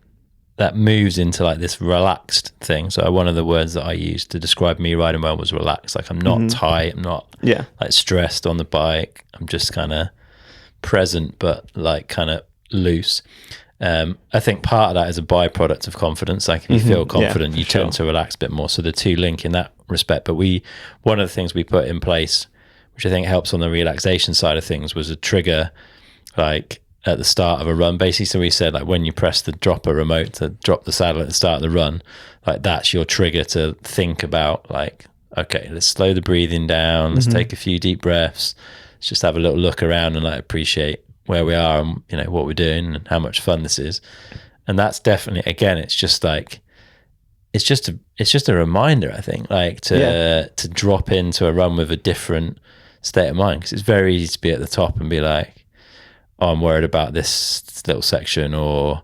that moves into, like, this relaxed thing. So one of the words that I used to describe me riding well was relaxed. Like, I'm not tight, I'm not like stressed on the bike, I'm just kind of present, but like kind of loose. I think part of that is a byproduct of confidence. Like, if you feel confident, you tend to relax a bit more. So the two link in that respect. But one of the things we put in place, which I think helps on the relaxation side of things, was a trigger, like at the start of a run, basically. So we said, like, when you press the dropper remote to drop the saddle at the start of the run, like, that's your trigger to think about, like, okay, let's slow the breathing down, let's take a few deep breaths, let's just have a little look around and, like, appreciate where we are and what we're doing and how much fun this is. And that's definitely, again, it's just like, it's just a reminder, I think, like to drop into a run with a different state of mind, because it's very easy to be at the top and be like, oh, I'm worried about this little section, or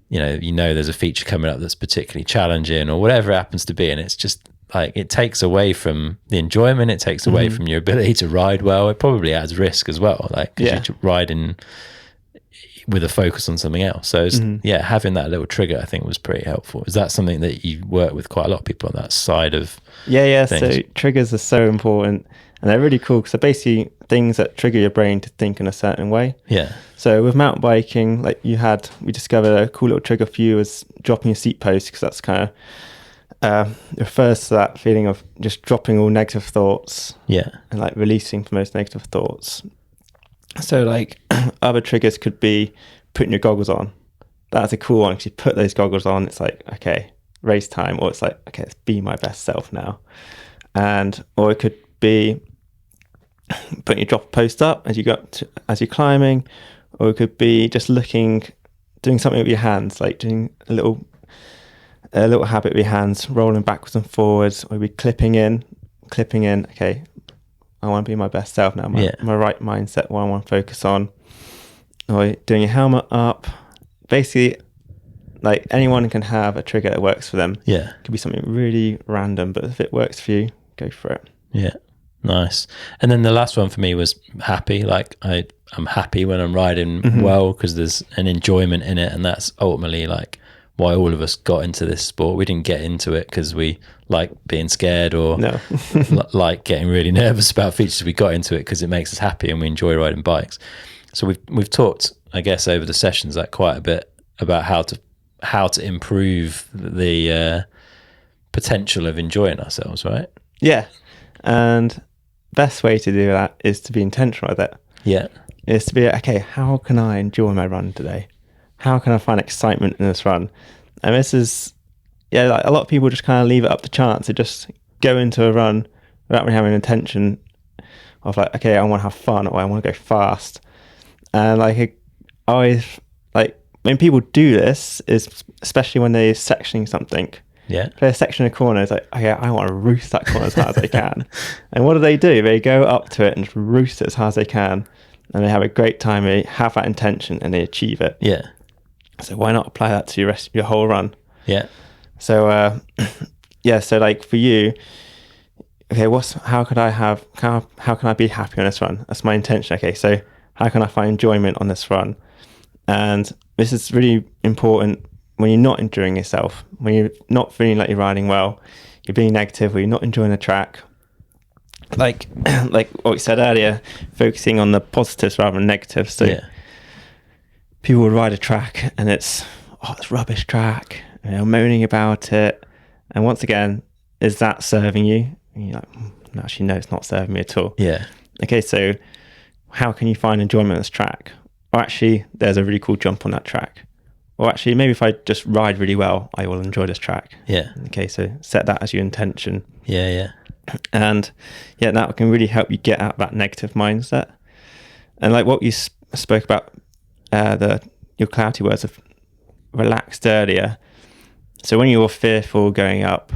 there's a feature coming up that's particularly challenging, or whatever it happens to be, and it's just like it takes away from the enjoyment, it takes away from your ability to ride well. It probably adds risk as well, like because you're riding with a focus on something else. So it's, having that little trigger, I think, was pretty helpful. Is that something that you work with quite a lot of people on that side of things? So triggers are so important, and they're really cool because they're basically things that trigger your brain to think in a certain way. So with mountain biking, like we discovered a cool little trigger for you was dropping your seat post, because that's kind of refers to that feeling of just dropping all negative thoughts and like releasing from those negative thoughts. So like other triggers could be putting your goggles on. That's a cool one, because you put those goggles on, it's like, okay, race time, or it's like, okay, let's be my best self now. Or it could be putting your drop post up as you're climbing, or it could be just doing something with your hands, like doing a little habit with your hands, rolling backwards and forwards, or maybe clipping in. Okay, I want to be my best self now. My right mindset, what I want to focus on. Or doing your helmet up. Basically, like anyone can have a trigger that works for them. It could be something really random, but if it works for you, go for it. Yeah, nice. And then the last one for me was happy. Like I'm happy when I'm riding well, because there's an enjoyment in it, and that's ultimately like why all of us got into this sport. We didn't get into it because we like being scared or like getting really nervous about features. We got into it because it makes us happy and we enjoy riding bikes. So we've talked, I guess, over the sessions like quite a bit about how to improve the potential of enjoying ourselves, right? Yeah, and best way to do that is to be intentional with it. Is to be, okay, how can I enjoy my run today? How can I find excitement in this run? And this is, like a lot of people just kind of leave it up to chance. They just go into a run without really having an intention of like, okay, I want to have fun, or I want to go fast. And like, I always, like when people do this, is especially when they're sectioning something. They're sectioning a corner, it's like, okay, I want to roost that corner as hard as I can. And what do? They go up to it and just roost it as hard as they can. And they have a great time, they have that intention, and they achieve it. So why not apply that to your whole run? So so like for you, okay, how can I be happy on this run? That's my intention. Okay, so how can I find enjoyment on this run? And this is really important when you're not enjoying yourself, when you're not feeling like you're riding well, you're being negative, or you're not enjoying the track. Like what we said earlier, focusing on the positives rather than negatives. So people would ride a track and it's rubbish track, moaning about it. And once again, is that serving you? And you're like, actually, no, it's not serving me at all. Okay, so how can you find enjoyment on this track? Or actually, there's a really cool jump on that track. Or actually, maybe if I just ride really well, I will enjoy this track. Okay, so set that as your intention. And that can really help you get out of that negative mindset. And like what you spoke about, your clarity words of relaxed earlier. So when you're fearful going up,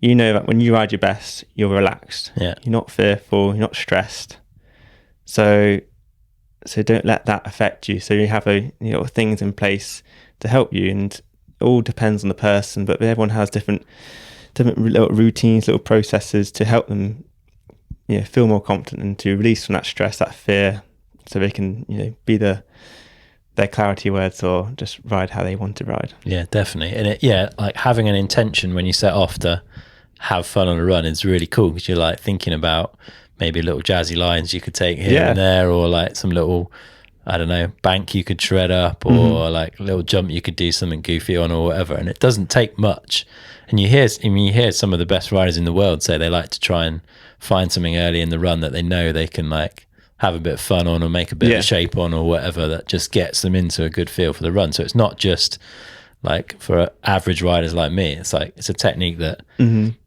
you know that when you ride your best, you're relaxed. You're not fearful, you're not stressed. So don't let that affect you. So you have things in place to help you, and it all depends on the person, but everyone has different little routines, little processes to help them feel more confident and to release from that stress, that fear, so they can be their clarity words, or just ride how they want to ride. Definitely. And like having an intention when you set off to have fun on a run is really cool, because you're like thinking about maybe little jazzy lines you could take here and there, or like some little, I don't know, bank you could shred up, or like a little jump you could do something goofy on, or whatever. And it doesn't take much. And you hear some of the best riders in the world say they like to try and find something early in the run that they know they can like have a bit of fun on, or make a bit of shape on, or whatever, that just gets them into a good feel for the run. So it's not just like for average riders like me, it's like it's a technique that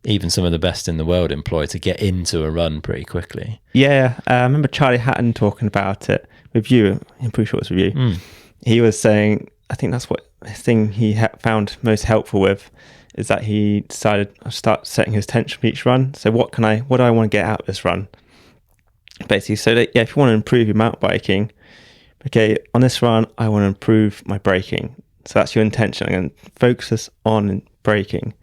even some of the best in the world employ to get into a run pretty quickly. I remember Charlie Hatton talking about it with you. I'm pretty sure it's with you. He was saying, I think that's what thing he found most helpful with is that he decided to start setting his intention for each run. So what do I want to get out of this run? Basically, so that, if you want to improve your mountain biking, okay, on this run, I want to improve my braking. So that's your intention. I'm going to focus on braking.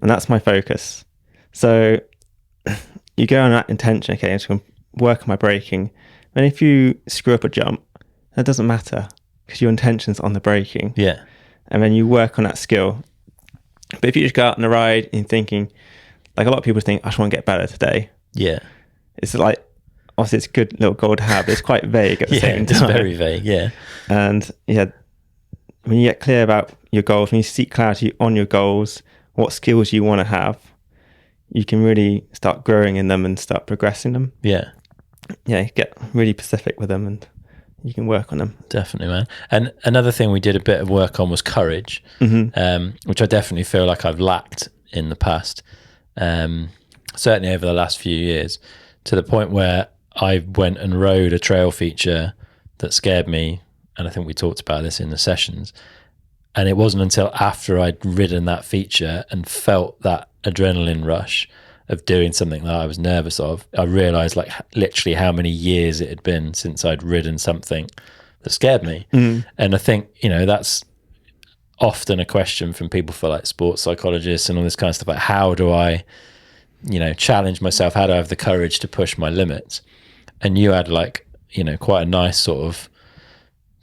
And that's my focus. So you go on that intention, okay, I'm just going to work on my braking. And if you screw up a jump, that doesn't matter because your intention's on the braking. Yeah. And then you work on that skill. But if you just go out on a ride and thinking, like a lot of people think, I just want to get better today. Yeah. It's like, obviously it's a good little goal to have, but it's quite vague at the same time. It's very vague, yeah. And when you get clear about your goals, when you seek clarity on your goals, what skills you want to have, you can really start growing in them and start progressing them. Yeah. Yeah, get really specific with them and you can work on them. Definitely, man. And another thing we did a bit of work on was courage, which I definitely feel like I've lacked in the past, certainly over the last few years, to the point where I went and rode a trail feature that scared me. And I think we talked about this in the sessions. And it wasn't until after I'd ridden that feature and felt that adrenaline rush of doing something that I was nervous of, I realized like literally how many years it had been since I'd ridden something that scared me. And I think, that's often a question from people for like sports psychologists and all this kind of stuff. Like, how do I, challenge myself? How do I have the courage to push my limits? And you had like, quite a nice sort of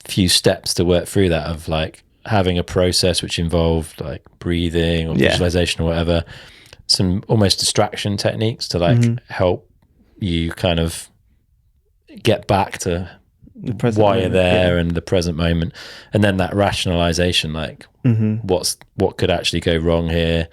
few steps to work through that, of like having a process which involved like breathing or visualization or whatever, some almost distraction techniques to like help you kind of get back to why you're there and the present moment, and then that rationalization, like what could actually go wrong here,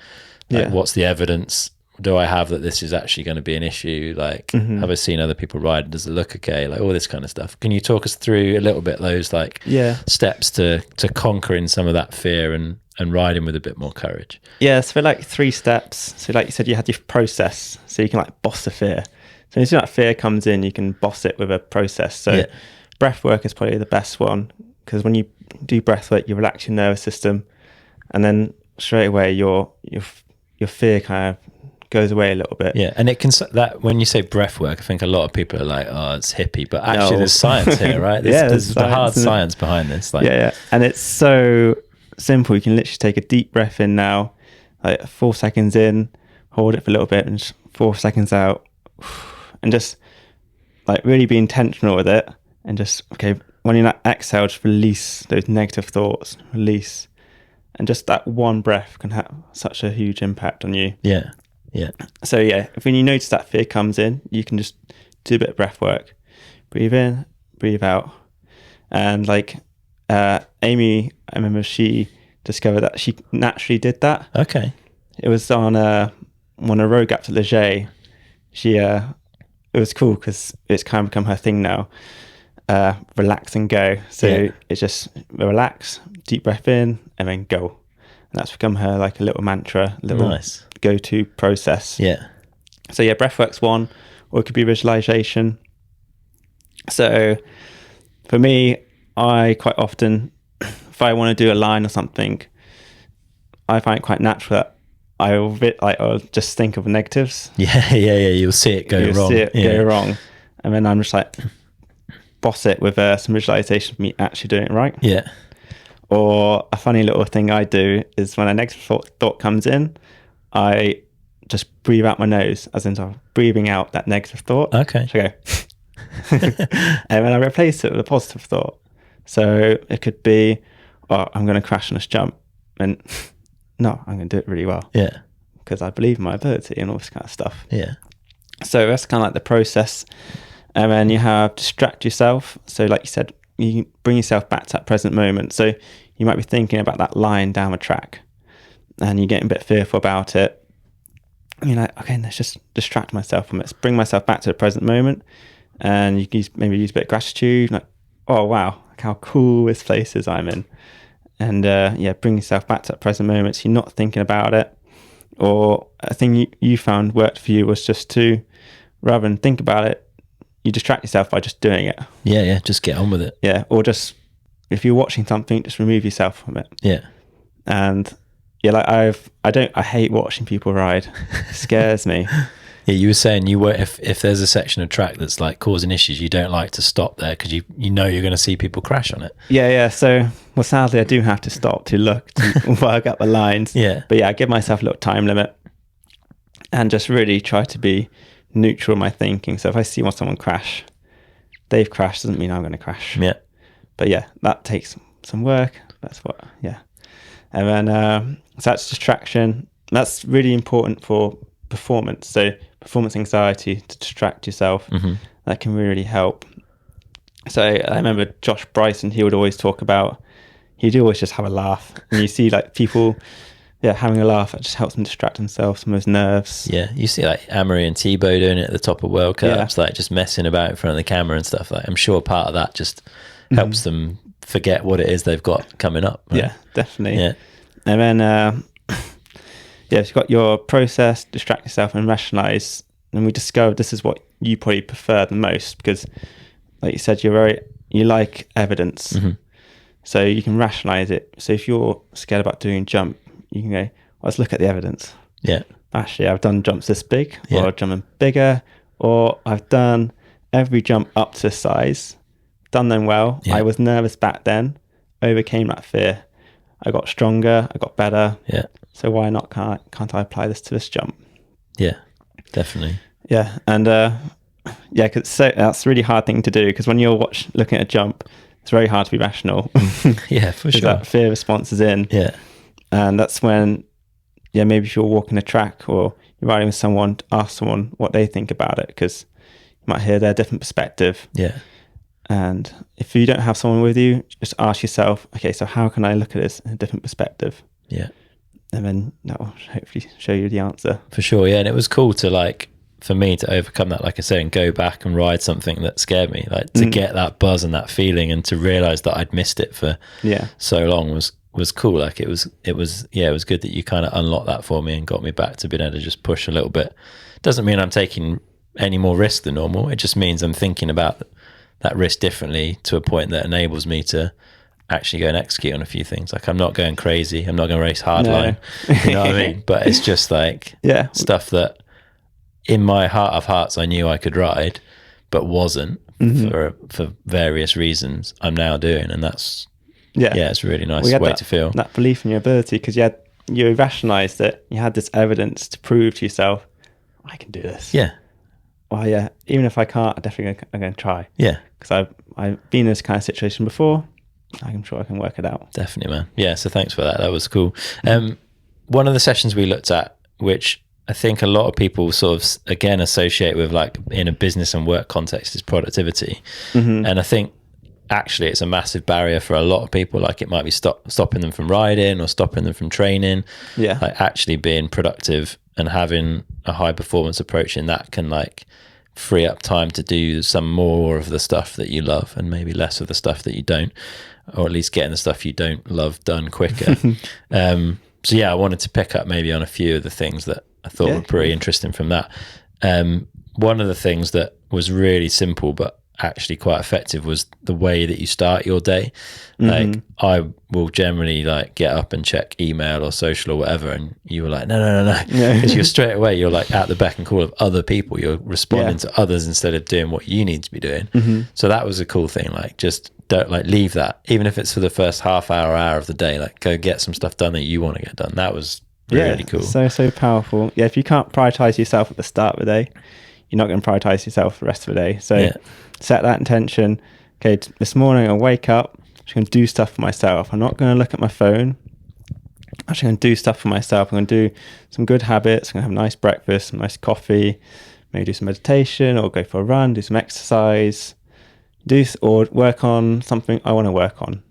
like what's the evidence do I have that this is actually going to be an issue, like have I seen other people ride, does it look okay, like all this kind of stuff. Can you talk us through a little bit those like steps to conquering some of that fear and riding with a bit more courage? So like 3 steps. So like you said, you had your process, so you can like boss the fear. So as soon as that fear comes in, you can boss it with a process. So breath work is probably the best one, because when you do breath work, you relax your nervous system, and then straight away your fear kind of goes away a little bit. And it can, that when you say breath work, I think a lot of people are like, oh, it's hippie, but actually there's science here, right? There's the hard science behind this. Like, and it's so simple. You can literally take a deep breath in now, like 4 seconds in, hold it for a little bit, and just 4 seconds out, and just like really be intentional with it, and just when you exhale, just release those negative thoughts, release, and just that one breath can have such a huge impact on you. So if when you notice that fear comes in, you can just do a bit of breath work, breathe in, breathe out. And like Amy, I remember she discovered that she naturally did that. It was on one of the road gaps at Leger. It was cool because it's kind of become her thing now. Relax and go. So it's just relax, deep breath in, and then go. And that's become her like a little mantra, nice go-to process. So breathwork's one, or it could be visualization. So for me, I quite often, if I want to do a line or something, I find it quite natural that I'll just think of negatives. You'll see it go wrong. And then I'm just like boss it with some visualization of me actually doing it right. Or a funny little thing I do is when a negative thought comes in, I just breathe out my nose, as in breathing out that negative thought. So I go, and then I replace it with a positive thought. So it could be, I'm going to crash on this jump. And no, I'm going to do it really well. Because I believe in my ability and all this kind of stuff. So that's kind of like the process. And then you have distract yourself. So like you said, you bring yourself back to that present moment. So you might be thinking about that line down the track and you're getting a bit fearful about it. And you're like, okay, let's just distract myself from it. Let's bring myself back to the present moment. And you can maybe use a bit of gratitude. Like, oh, wow, look how cool this place is I'm in. And bring yourself back to that present moment so you're not thinking about it. Or a thing you found worked for you was just to, rather than think about it, you distract yourself by just doing it. Just get on with it. Or just if you're watching something, just remove yourself from it. Yeah. And yeah, like I hate watching people ride. It scares me. Yeah, you were saying you were if there's a section of track that's like causing issues, you don't like to stop there because you know you're going to see people crash on it. Yeah. So, well, sadly, I do have to stop to look to work up the lines. Yeah. But yeah, I give myself a little time limit and just really try to be neutral in my thinking. So if I see someone crash, they've crashed doesn't mean I'm going to crash. Yeah. But yeah, that takes some work. That's what. Yeah. And then so that's distraction. That's really important for performance. So performance anxiety, to distract yourself, that can really help. So I remember Josh Bryson, he would always talk about, he'd always just have a laugh, and you see like people having a laugh, that just helps them distract themselves from those nerves. Yeah, you see like Amory and Tebow doing it at the top of World Cups, like just messing about in front of the camera and stuff. Like I'm sure part of that just helps them forget what it is they've got coming up, right? Yeah, definitely. Yeah. And then you've got your process, distract yourself, and rationalize. And we discovered this is what you probably prefer the most because, like you said, you like evidence. So you can rationalize it. So if you're scared about doing a jump, you can go, let's look at the evidence. Yeah. Actually, I've done jumps this big, or I've jumped bigger, or I've done every jump up to this size, done them well. I was nervous back then, overcame that fear. I got stronger, I got better. Yeah. So why not? Can't I apply this to this jump? Yeah, definitely. Yeah, and because that's a really hard thing to do because when you're looking at a jump, it's very hard to be rational. Yeah, for sure. That fear response is in. Yeah, and that's when, maybe if you're walking a track or you're riding with someone, ask someone what they think about it because you might hear their different perspective. Yeah. And if you don't have someone with you, just ask yourself, okay, so how can I look at this in a different perspective? Yeah. And then that will hopefully show you the answer. For sure, yeah. And it was cool to for me to overcome that, like I said, and go back and ride something that scared me, to get that buzz and that feeling and to realize that I'd missed it for so long was cool. Like it was good that you kind of unlocked that for me and got me back to being able to just push a little bit. Doesn't mean I'm taking any more risk than normal. It just means I'm thinking about that risk differently to a point that enables me to actually go and execute on a few things. Like I'm not going crazy. I'm not going to race hardline. You know what I mean? But it's just stuff that in my heart of hearts I knew I could ride, but wasn't for various reasons. I'm now doing, and that's it's a really nice way to feel. That belief in your ability because you rationalised it. You had this evidence to prove to yourself, I can do this. Yeah. Well, yeah. Even if I can't, I'm going to try. Yeah. Because I've been in this kind of situation before. I'm sure I can work it out. Definitely, man. Yeah, so thanks for that. That was cool. One of the sessions we looked at, which I think a lot of people sort of, again, associate with in a business and work context is productivity. And I think actually it's a massive barrier for a lot of people. Like it might be stopping them from riding or stopping them from training. Yeah. Like actually being productive and having a high performance approach in that can free up time to do some more of the stuff that you love and maybe less of the stuff that you don't, or at least getting the stuff you don't love done quicker. So yeah, I wanted to pick up maybe on a few of the things that I thought were pretty interesting from that. One of the things that was really simple but actually quite effective was the way that you start your day. I will generally get up and check email or social or whatever, and you were like, no, because you're straight away, you're at the beck and call of other people. You're responding to others instead of doing what you need to be doing. So that was a cool thing. Just don't leave that, even if it's for the first half hour of the day. Go get some stuff done that you want to get done. That was really cool. So powerful. Yeah, if you can't prioritize yourself at the start of the day, you're not going to prioritize yourself for the rest of the day. So set that intention. Okay, this morning I'll wake up, I'm just going to do stuff for myself. I'm not going to look at my phone. I'm actually going to do stuff for myself. I'm going to do some good habits. I'm going to have a nice breakfast, some nice coffee, maybe do some meditation or go for a run, do some exercise, or work on something I want to work on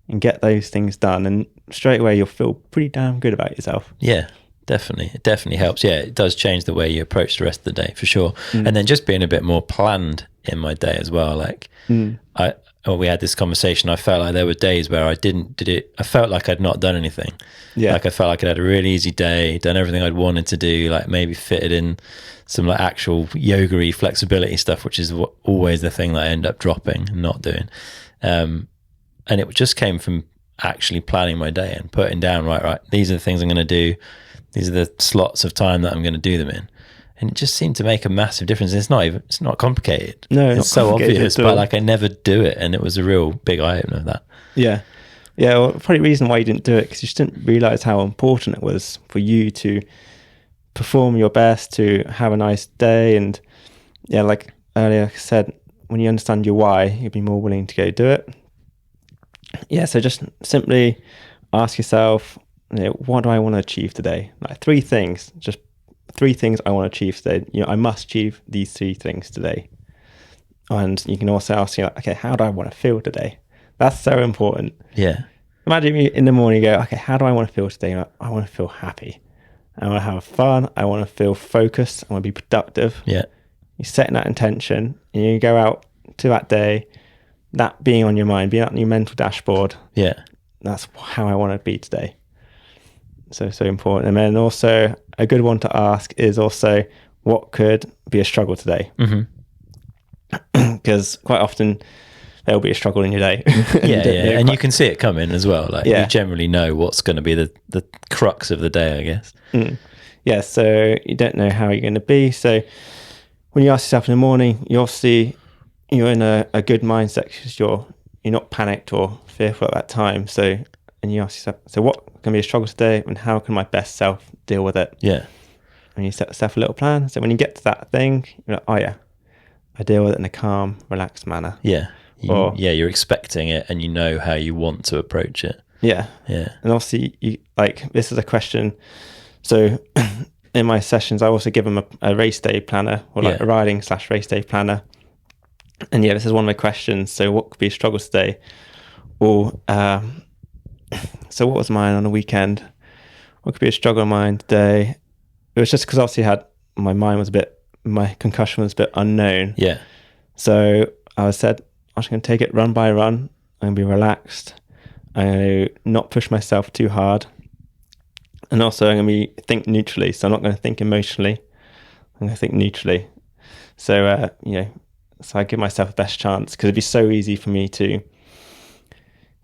and get those things done. And straight away you'll feel pretty damn good about yourself. Yeah. Definitely. It definitely helps. Yeah, it does change the way you approach the rest of the day for sure. And then just being a bit more planned in my day as well. We had this conversation. I felt like there were days where I I felt like I'd not done anything. Yeah. I felt like I'd had a really easy day, done everything I'd wanted to do, maybe fitted in some actual yoga-y flexibility stuff, which is always the thing that I end up dropping and not doing. And it just came from actually planning my day and putting down, right, these are the things I'm going to do. These are the slots of time that I'm going to do them in. And it just seemed to make a massive difference. It's not complicated. No, it's so obvious, but like I never do it. And it was a real big eye-opener of that. Yeah. Yeah, well, probably the reason why you didn't do it, because you just didn't realise how important it was for you to perform your best, to have a nice day. And yeah, like earlier I said, when you understand your why, you'll be more willing to go do it. Yeah, so just simply ask yourself, what do I want to achieve today? Like 3 things, just 3 things I want to achieve today. I must achieve these 3 things today. And you can also ask, okay, how do I want to feel today? That's so important. Yeah. Imagine you in the morning go, okay, how do I want to feel today? I want to feel happy. I want to have fun. I want to feel focused. I want to be productive. Yeah. You're setting that intention and you go out to that day, that being on your mind, being on your mental dashboard. Yeah. That's how I want to be today. So important. And then also a good one to ask is also, what could be a struggle today? Because quite often there'll be a struggle in your day. And you can see it coming as well. Like you generally know what's going to be the crux of the day, I guess. Yeah, so you don't know how you're going to be. So when you ask yourself in the morning, you're in a good mindset because you're not panicked or fearful at that time. So, and you ask yourself, so what can be a struggle today, and how can my best self deal with it? Yeah. And you set yourself a little plan. So when you get to that thing, you're like, oh yeah, I deal with it in a calm, relaxed manner. Yeah. You're expecting it and you know how you want to approach it. Yeah. Yeah. And obviously, this is a question. So in my sessions, I also give them a race day planner, or like a riding / race day planner. And yeah, this is one of my questions. So what could be a struggle today? Or, so what was mine on the weekend? What could be a struggle of mine today? It was just because obviously my concussion was a bit unknown. Yeah. So I said, I'm just going to take it run by run. I'm going to be relaxed. I'm going to not push myself too hard. And also I'm going to think neutrally. So I'm not going to think emotionally. I'm going to think neutrally. So, so I give myself the best chance, because it'd be so easy for me to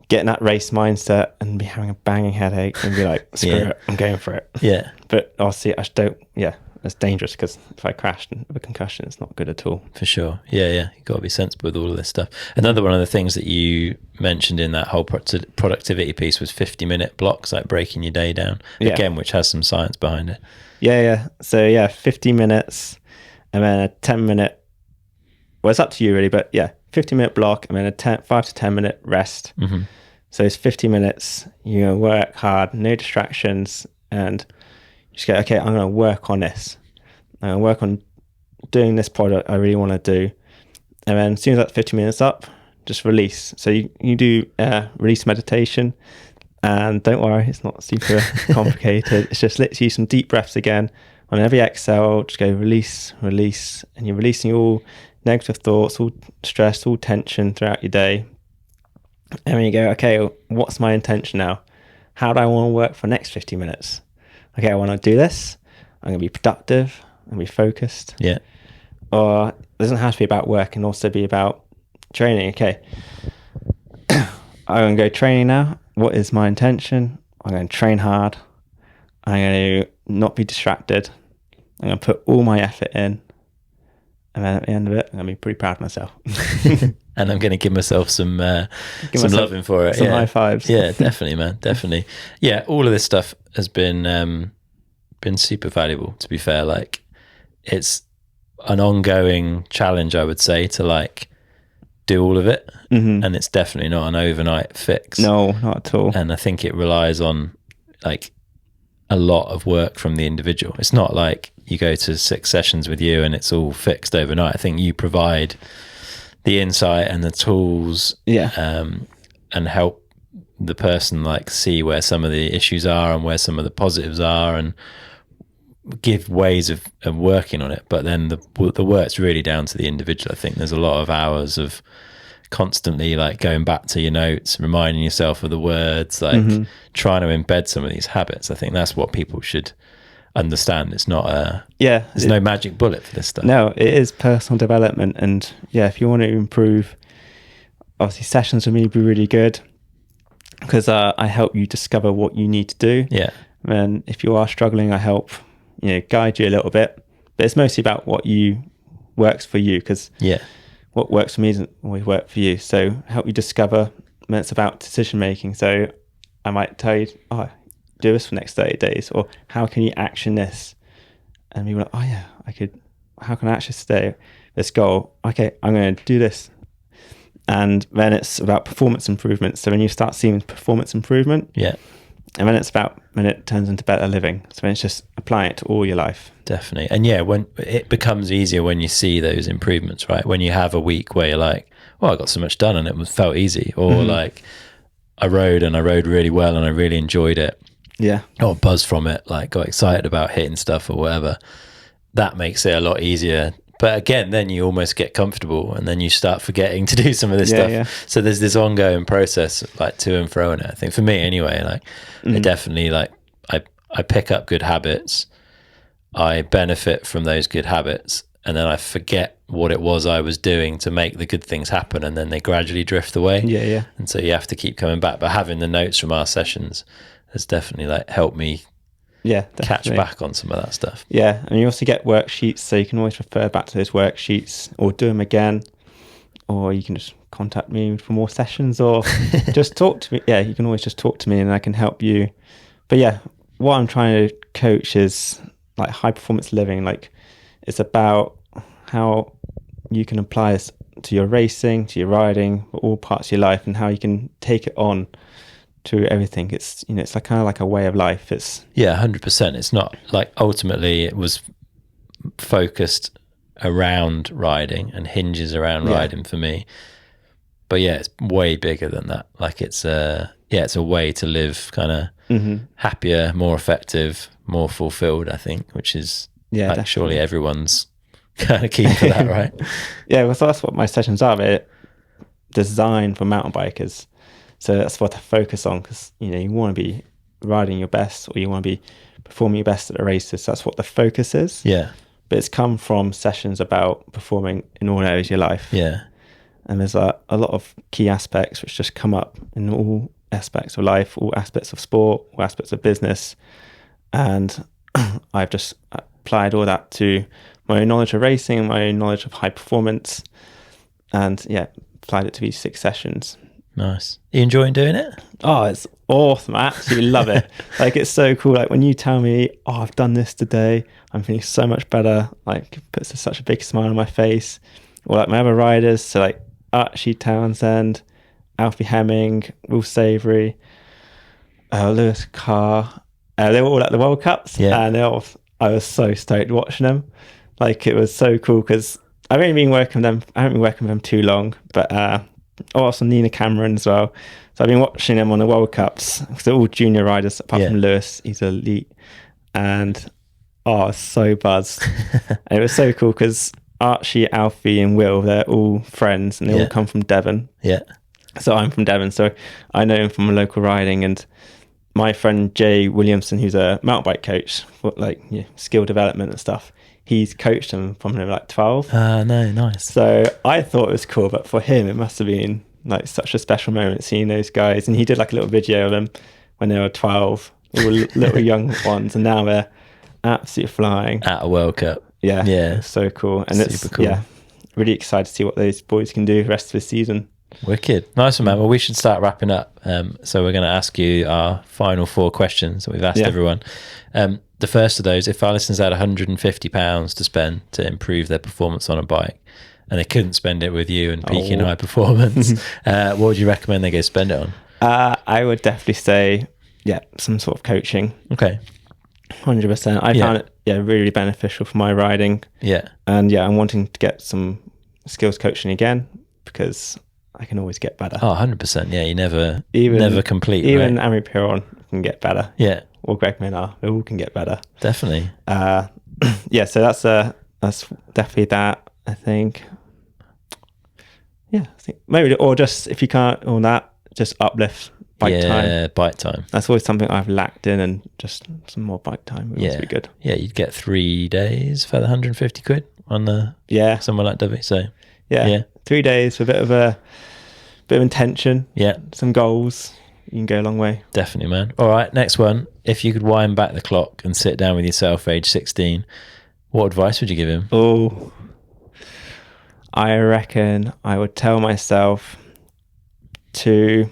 get in that race mindset and be having a banging headache and be like, screw it, I'm going for it. Yeah. But obviously I just don't, it's dangerous, because if I crashed with a concussion, it's not good at all. For sure. Yeah. You've got to be sensible with all of this stuff. Another one of the things that you mentioned in that whole productivity piece was 50-minute blocks, like breaking your day down. Again, which has some science behind it. Yeah. So 50 minutes and then a 10-minute, well, it's up to you really, but 50-minute block and then a 5 to 10 minute rest. Mm-hmm. So it's 50 minutes, you're going to work hard, no distractions, and just go, okay, I'm going to work on this. I'm going to work on doing this project I really want to do. And then as soon as that 50 minutes up, just release. So you do release meditation, and don't worry, it's not super complicated. It's just literally some deep breaths again. On every exhale, just go release, and you're releasing all negative thoughts, all stress, all tension throughout your day. And then you go, okay, what's my intention now? How do I want to work for the next 50 minutes? Okay, I want to do this. I'm going to be productive. I'm going to be focused. Yeah. Or it doesn't have to be about work, it can also be about training. Okay, I'm going to go training now. What is my intention? I'm going to train hard. I'm going to not be distracted. I'm going to put all my effort in. And then at the end of it, I'm going to be pretty proud of myself. And I'm going to give myself some loving for it. Some high fives. Yeah, definitely, man. Definitely. Yeah, all of this stuff has been super valuable, to be fair. Like, it's an ongoing challenge, I would say, to like do all of it. Mm-hmm. And it's definitely not an overnight fix. No, not at all. And I think it relies on like a lot of work from the individual. It's not like you go to 6 sessions with you and it's all fixed overnight. I think you provide the insight and the tools, and help the person like see where some of the issues are and where some of the positives are, and give ways of working on it. But then the work's really down to the individual. I think there's a lot of hours of constantly like going back to your notes, reminding yourself of the words, like trying to embed some of these habits. I think that's what people should understand. It's not there's no magic bullet for this stuff. No, it is personal development. And if you want to improve, obviously sessions with me would be really good. because I help you discover what you need to do. Yeah. And if you are struggling, I help, guide you a little bit. But it's mostly about what works for you, because what works for me doesn't always work for you. So help you discover, and it's about decision making. So I might tell you, do this for the next 30 days, or how can you action this? And you're like, oh yeah, how can I action this goal? Okay, I'm going to do this. And then it's about performance improvement. So when you start seeing performance improvement, and then when it turns into better living. So then it's just applying it to all your life. Definitely. And when it becomes easier when you see those improvements, right? When you have a week where you're like, I got so much done and it felt easy, or like I rode really well and I really enjoyed it. Yeah. Got a buzz from it, like got excited about hitting stuff or whatever. That makes it a lot easier. But again, then you almost get comfortable and then you start forgetting to do some of this stuff. Yeah. So there's this ongoing process, like to and fro in it. I think for me anyway, like I definitely I pick up good habits. I benefit from those good habits, and then I forget what it was I was doing to make the good things happen, and then they gradually drift away. Yeah. And so you have to keep coming back. But having the notes from our sessions has definitely helped me catch back on some of that stuff. Yeah, and you also get worksheets, so you can always refer back to those worksheets or do them again, or you can just contact me for more sessions, or just talk to me. Yeah, you can always just talk to me and I can help you. But yeah, what I'm trying to coach is like high performance living. Like it's about how you can apply this to your racing, to your riding, all parts of your life, and how you can take it on to everything. It's it's like kind of like a way of life. It's 100%. It's not like ultimately it was focused around riding and hinges around riding for me, but it's way bigger than that. Like it's a way to live kind of happier, more effective, more fulfilled, I think, which is surely everyone's kind of key for that, right? Well, so that's what my sessions are. They're designed for mountain bikers. So that's what I focus on, because you want to be riding your best, or you want to be performing your best at the races. So that's what the focus is. Yeah. But it's come from sessions about performing in all areas of your life. Yeah. And there's a lot of key aspects which just come up in all aspects of life, all aspects of sport, all aspects of business. And I've just applied all that to my own knowledge of racing, my own knowledge of high performance, and applied it to these 6 sessions. Nice. Are you enjoying doing it? Oh, it's awesome. I absolutely love it. Like, it's so cool. Like, when you tell me, I've done this today, I'm feeling so much better. Like, it puts such a big smile on my face. Or like my other riders, so like Archie Townsend, Alfie Hemming, Will Savory, Lewis Carr, they were all at the World Cups, and I was so stoked watching them. Like, it was so cool, because I haven't been working with them too long, but also Nina Cameron as well. So I've been watching them on the World Cups, because they're all junior riders apart from Lewis. He's elite, and I was so buzzed. And it was so cool because Archie, Alfie and Will, they're all friends, and they all come from Devon. So I'm from Devon, so I know him from local riding. And my friend Jay Williamson, who's a mountain bike coach for skill development and stuff, he's coached them from they were like 12. No, nice. So I thought it was cool, but for him it must have been like such a special moment seeing those guys. And he did like a little video of them when they were 12, all little young ones, and now they're absolutely flying at a World Cup. It's so cool. And it's super cool. Really excited to see what those boys can do the rest of the season. Wicked. Nice one, man. Well, we should start wrapping up. So we're going to ask you our final 4 questions that we've asked everyone. The first of those, if our listeners had £150 to spend to improve their performance on a bike, and they couldn't spend it with you and peaking high performance, what would you recommend they go spend it on? I would definitely say, some sort of coaching. Okay. 100%. I found it really beneficial for my riding. And I'm wanting to get some skills coaching again, because I can always get better. 100%. You never complete. Even Amri Piron can get better. Or Greg Minnar, they all can get better. Definitely. So that's definitely that, I think. I think maybe, or just if you can't on that, just uplift bike time. Yeah, bike time. That's always something I've lacked in, and just some more bike time would be good. You'd get 3 days for the 150 quid on the somewhere like Dovey. So 3 days for a bit of intention. Yeah. Some goals. you can go a long way. Definitely, man. All right, next one. If you could wind back the clock and sit down with yourself age 16, what advice would you give him? Oh, I reckon I would tell myself to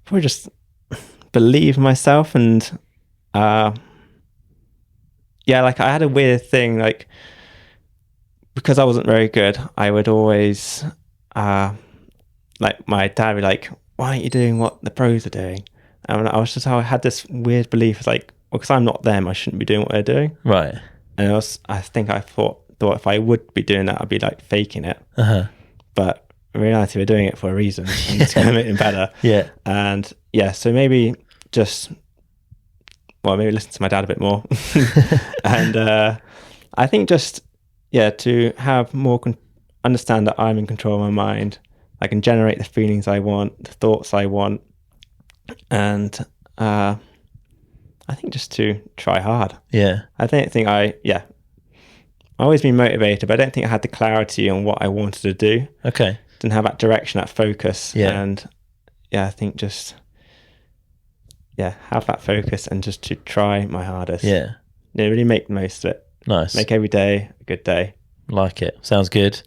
probably just believe myself. And like I had a weird thing, like because I wasn't very good, I would always like my dad would be like, why aren't you doing what the pros are doing? And I was just I had this weird belief, like, well, because I'm not them, I shouldn't be doing what they're doing. Right. And I think I thought if I would be doing that, I'd be like faking it. But in reality, we're doing it for a reason. And it's going to make it better. Yeah. And so maybe just, maybe listen to my dad a bit more. And I think just, to have more, understand that I'm in control of my mind. I can generate the feelings I want, the thoughts I want. And I think just to try hard. Yeah. I don't think I've always been motivated, but I don't think I had the clarity on what I wanted to do. Okay. Didn't have that direction, that focus. Yeah. And I think just, have that focus and just to try my hardest. Yeah. Really make the most of it. Nice. Make every day a good day. Like it. Sounds good.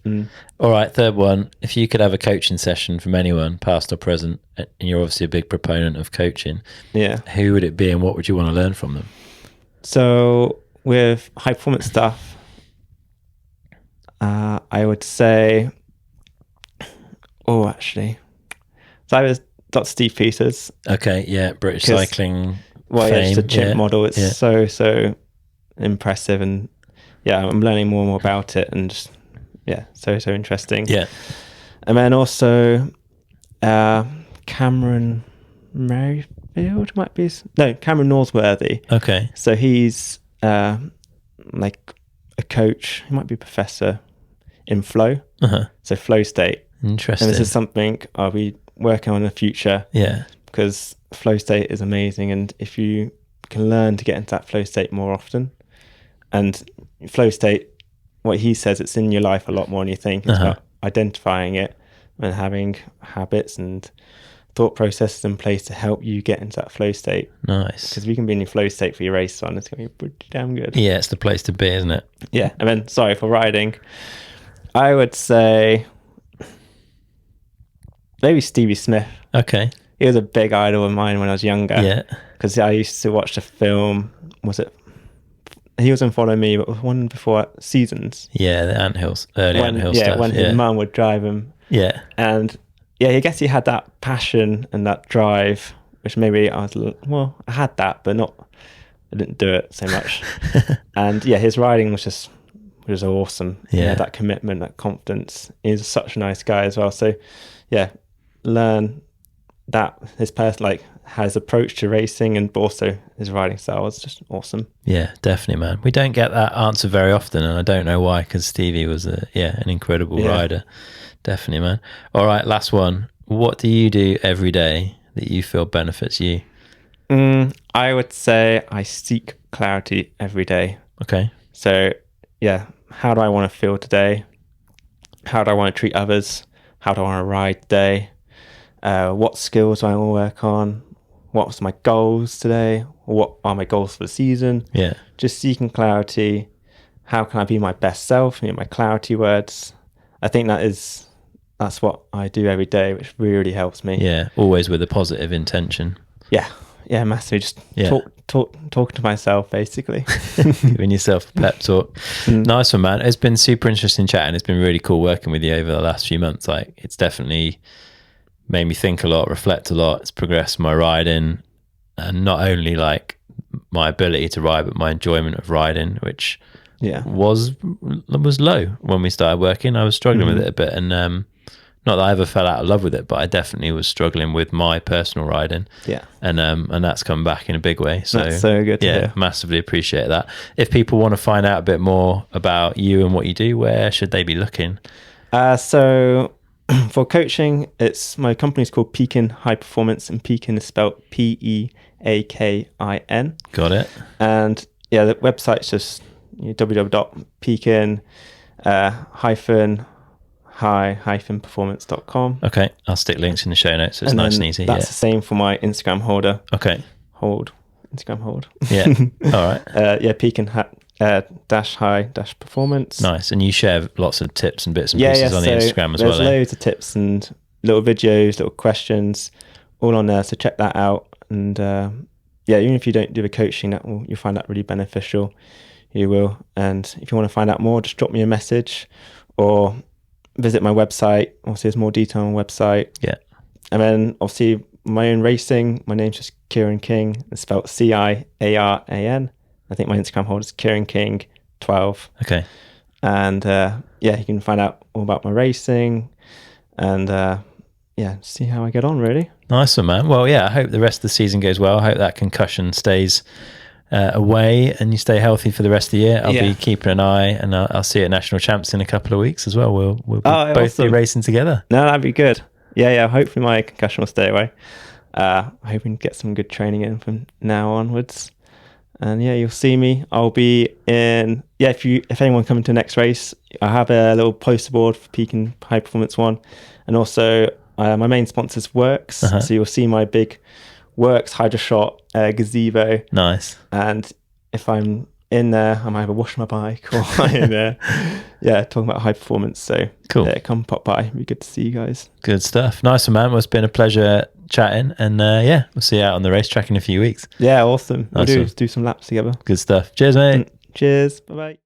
All right, third one. If you could have a coaching session from anyone, past or present, and you're obviously a big proponent of coaching, who would it be and what would you want to learn from them? So with high performance stuff, I would say, so I was Dr. Steve Peters. Okay, yeah, British cycling fame. It's a chimp model. It's so impressive, and I'm learning more and more about it, and just, so interesting. Yeah. And then also Cameron Merrifield Cameron Norsworthy. Okay. So he's like a coach. He might be a professor in flow. So flow state. Interesting. And this is something I'll be working on in the future. Yeah. Because flow state is amazing, and if you can learn to get into that flow state more often, and flow state, what he says, it's in your life a lot more than you think. It's about identifying it and having habits and thought processes in place to help you get into that flow state. Nice. Because if you can be in your flow state for your race run, it's going to be pretty damn good. Yeah, it's the place to be, isn't it? Yeah. And then, for riding, I would say maybe Stevie Smith. Okay. He was a big idol of mine when I was younger. Yeah. Because I used to watch the film, he was in Follow Me, but was one before Seasons. Yeah, the Anthills, early Anthill stuff. Yeah, when his mum would drive him. Yeah. And I guess he had that passion and that drive, which maybe I had that, but I didn't do it so much. And his riding was awesome. Yeah. He had that commitment, that confidence. He's such a nice guy as well. So learn that his person, his approach to racing, and also his riding style is just awesome. Yeah, definitely, man. We don't get that answer very often, and I don't know why, because Stevie was an incredible rider. Definitely, man. All right, last one. What do you do every day that you feel benefits you? I would say I seek clarity every day. Okay. So how do I want to feel today? How do I want to treat others? How do I want to ride today? What skills do I want to work on? What's my goals today? What are my goals for the season? Yeah. Just seeking clarity. How can I be my best self? My clarity words. I think that's what I do every day, which really helps me. Yeah. Always with a positive intention. Yeah. Yeah, massively. Just talking to myself, basically. Giving yourself a pep talk. Nice one, man. It's been super interesting chatting. It's been really cool working with you over the last few months. It's definitely made me think a lot, reflect a lot. It's progressed my riding, and not only my ability to ride, but my enjoyment of riding, which was low when we started working. I was struggling with it a bit, and not that I ever fell out of love with it, but I definitely was struggling with my personal riding. Yeah. And that's come back in a big way. So that's so good to hear. Massively appreciate that. If people want to find out a bit more about you and what you do, where should they be looking? So for coaching, my company's called Peakin High Performance, and Peakin is spelled Peakin. Got it. And the website's just www.peakin high-performance.com. Okay, I'll stick links in the show notes so it's nice and easy. That's the same for my Instagram holder. Okay. Instagram hold. Yeah. All right. Peak and dash high dash performance. Nice. And you share lots of tips and bits and pieces on the Instagram as well. There's loads of tips and little videos, little questions, all on there. So check that out. And even if you don't do the coaching, you'll find that really beneficial. You will. And if you want to find out more, just drop me a message or visit my website. Obviously, there's more detail on the website. Yeah. And then obviously my own racing, my name's just Ciaran King. It's spelled Ciaran. I think my Instagram holder is Ciaran King 12. Okay. And you can find out all about my racing and see how I get on, really. Nice one, man. Well, I hope the rest of the season goes well. I hope that concussion stays away and you stay healthy for the rest of the year. I'll be keeping an eye, and I'll see you at National Champs in a couple of weeks as well. We'll both be racing together. No, that'd be good. Yeah. Hopefully my concussion will stay away. Hoping to get some good training in from now onwards. And you'll see me. I'll be in. If anyone coming to the next race, I have a little poster board for Peak and High Performance one, and also my main sponsor's Works. So you'll see my big Works Hydro Shot gazebo. Nice. And if I'm in there, I might have a wash my bike or in there. Talking about high performance. So cool. Come pop by. It'd be good to see you guys. Good stuff. Nice one, man. Well, it's been a pleasure chatting, and we'll see you out on the racetrack in a few weeks. Yeah, awesome. Nice we'll do some laps together. Good stuff. Cheers, mate. Cheers. Bye-bye.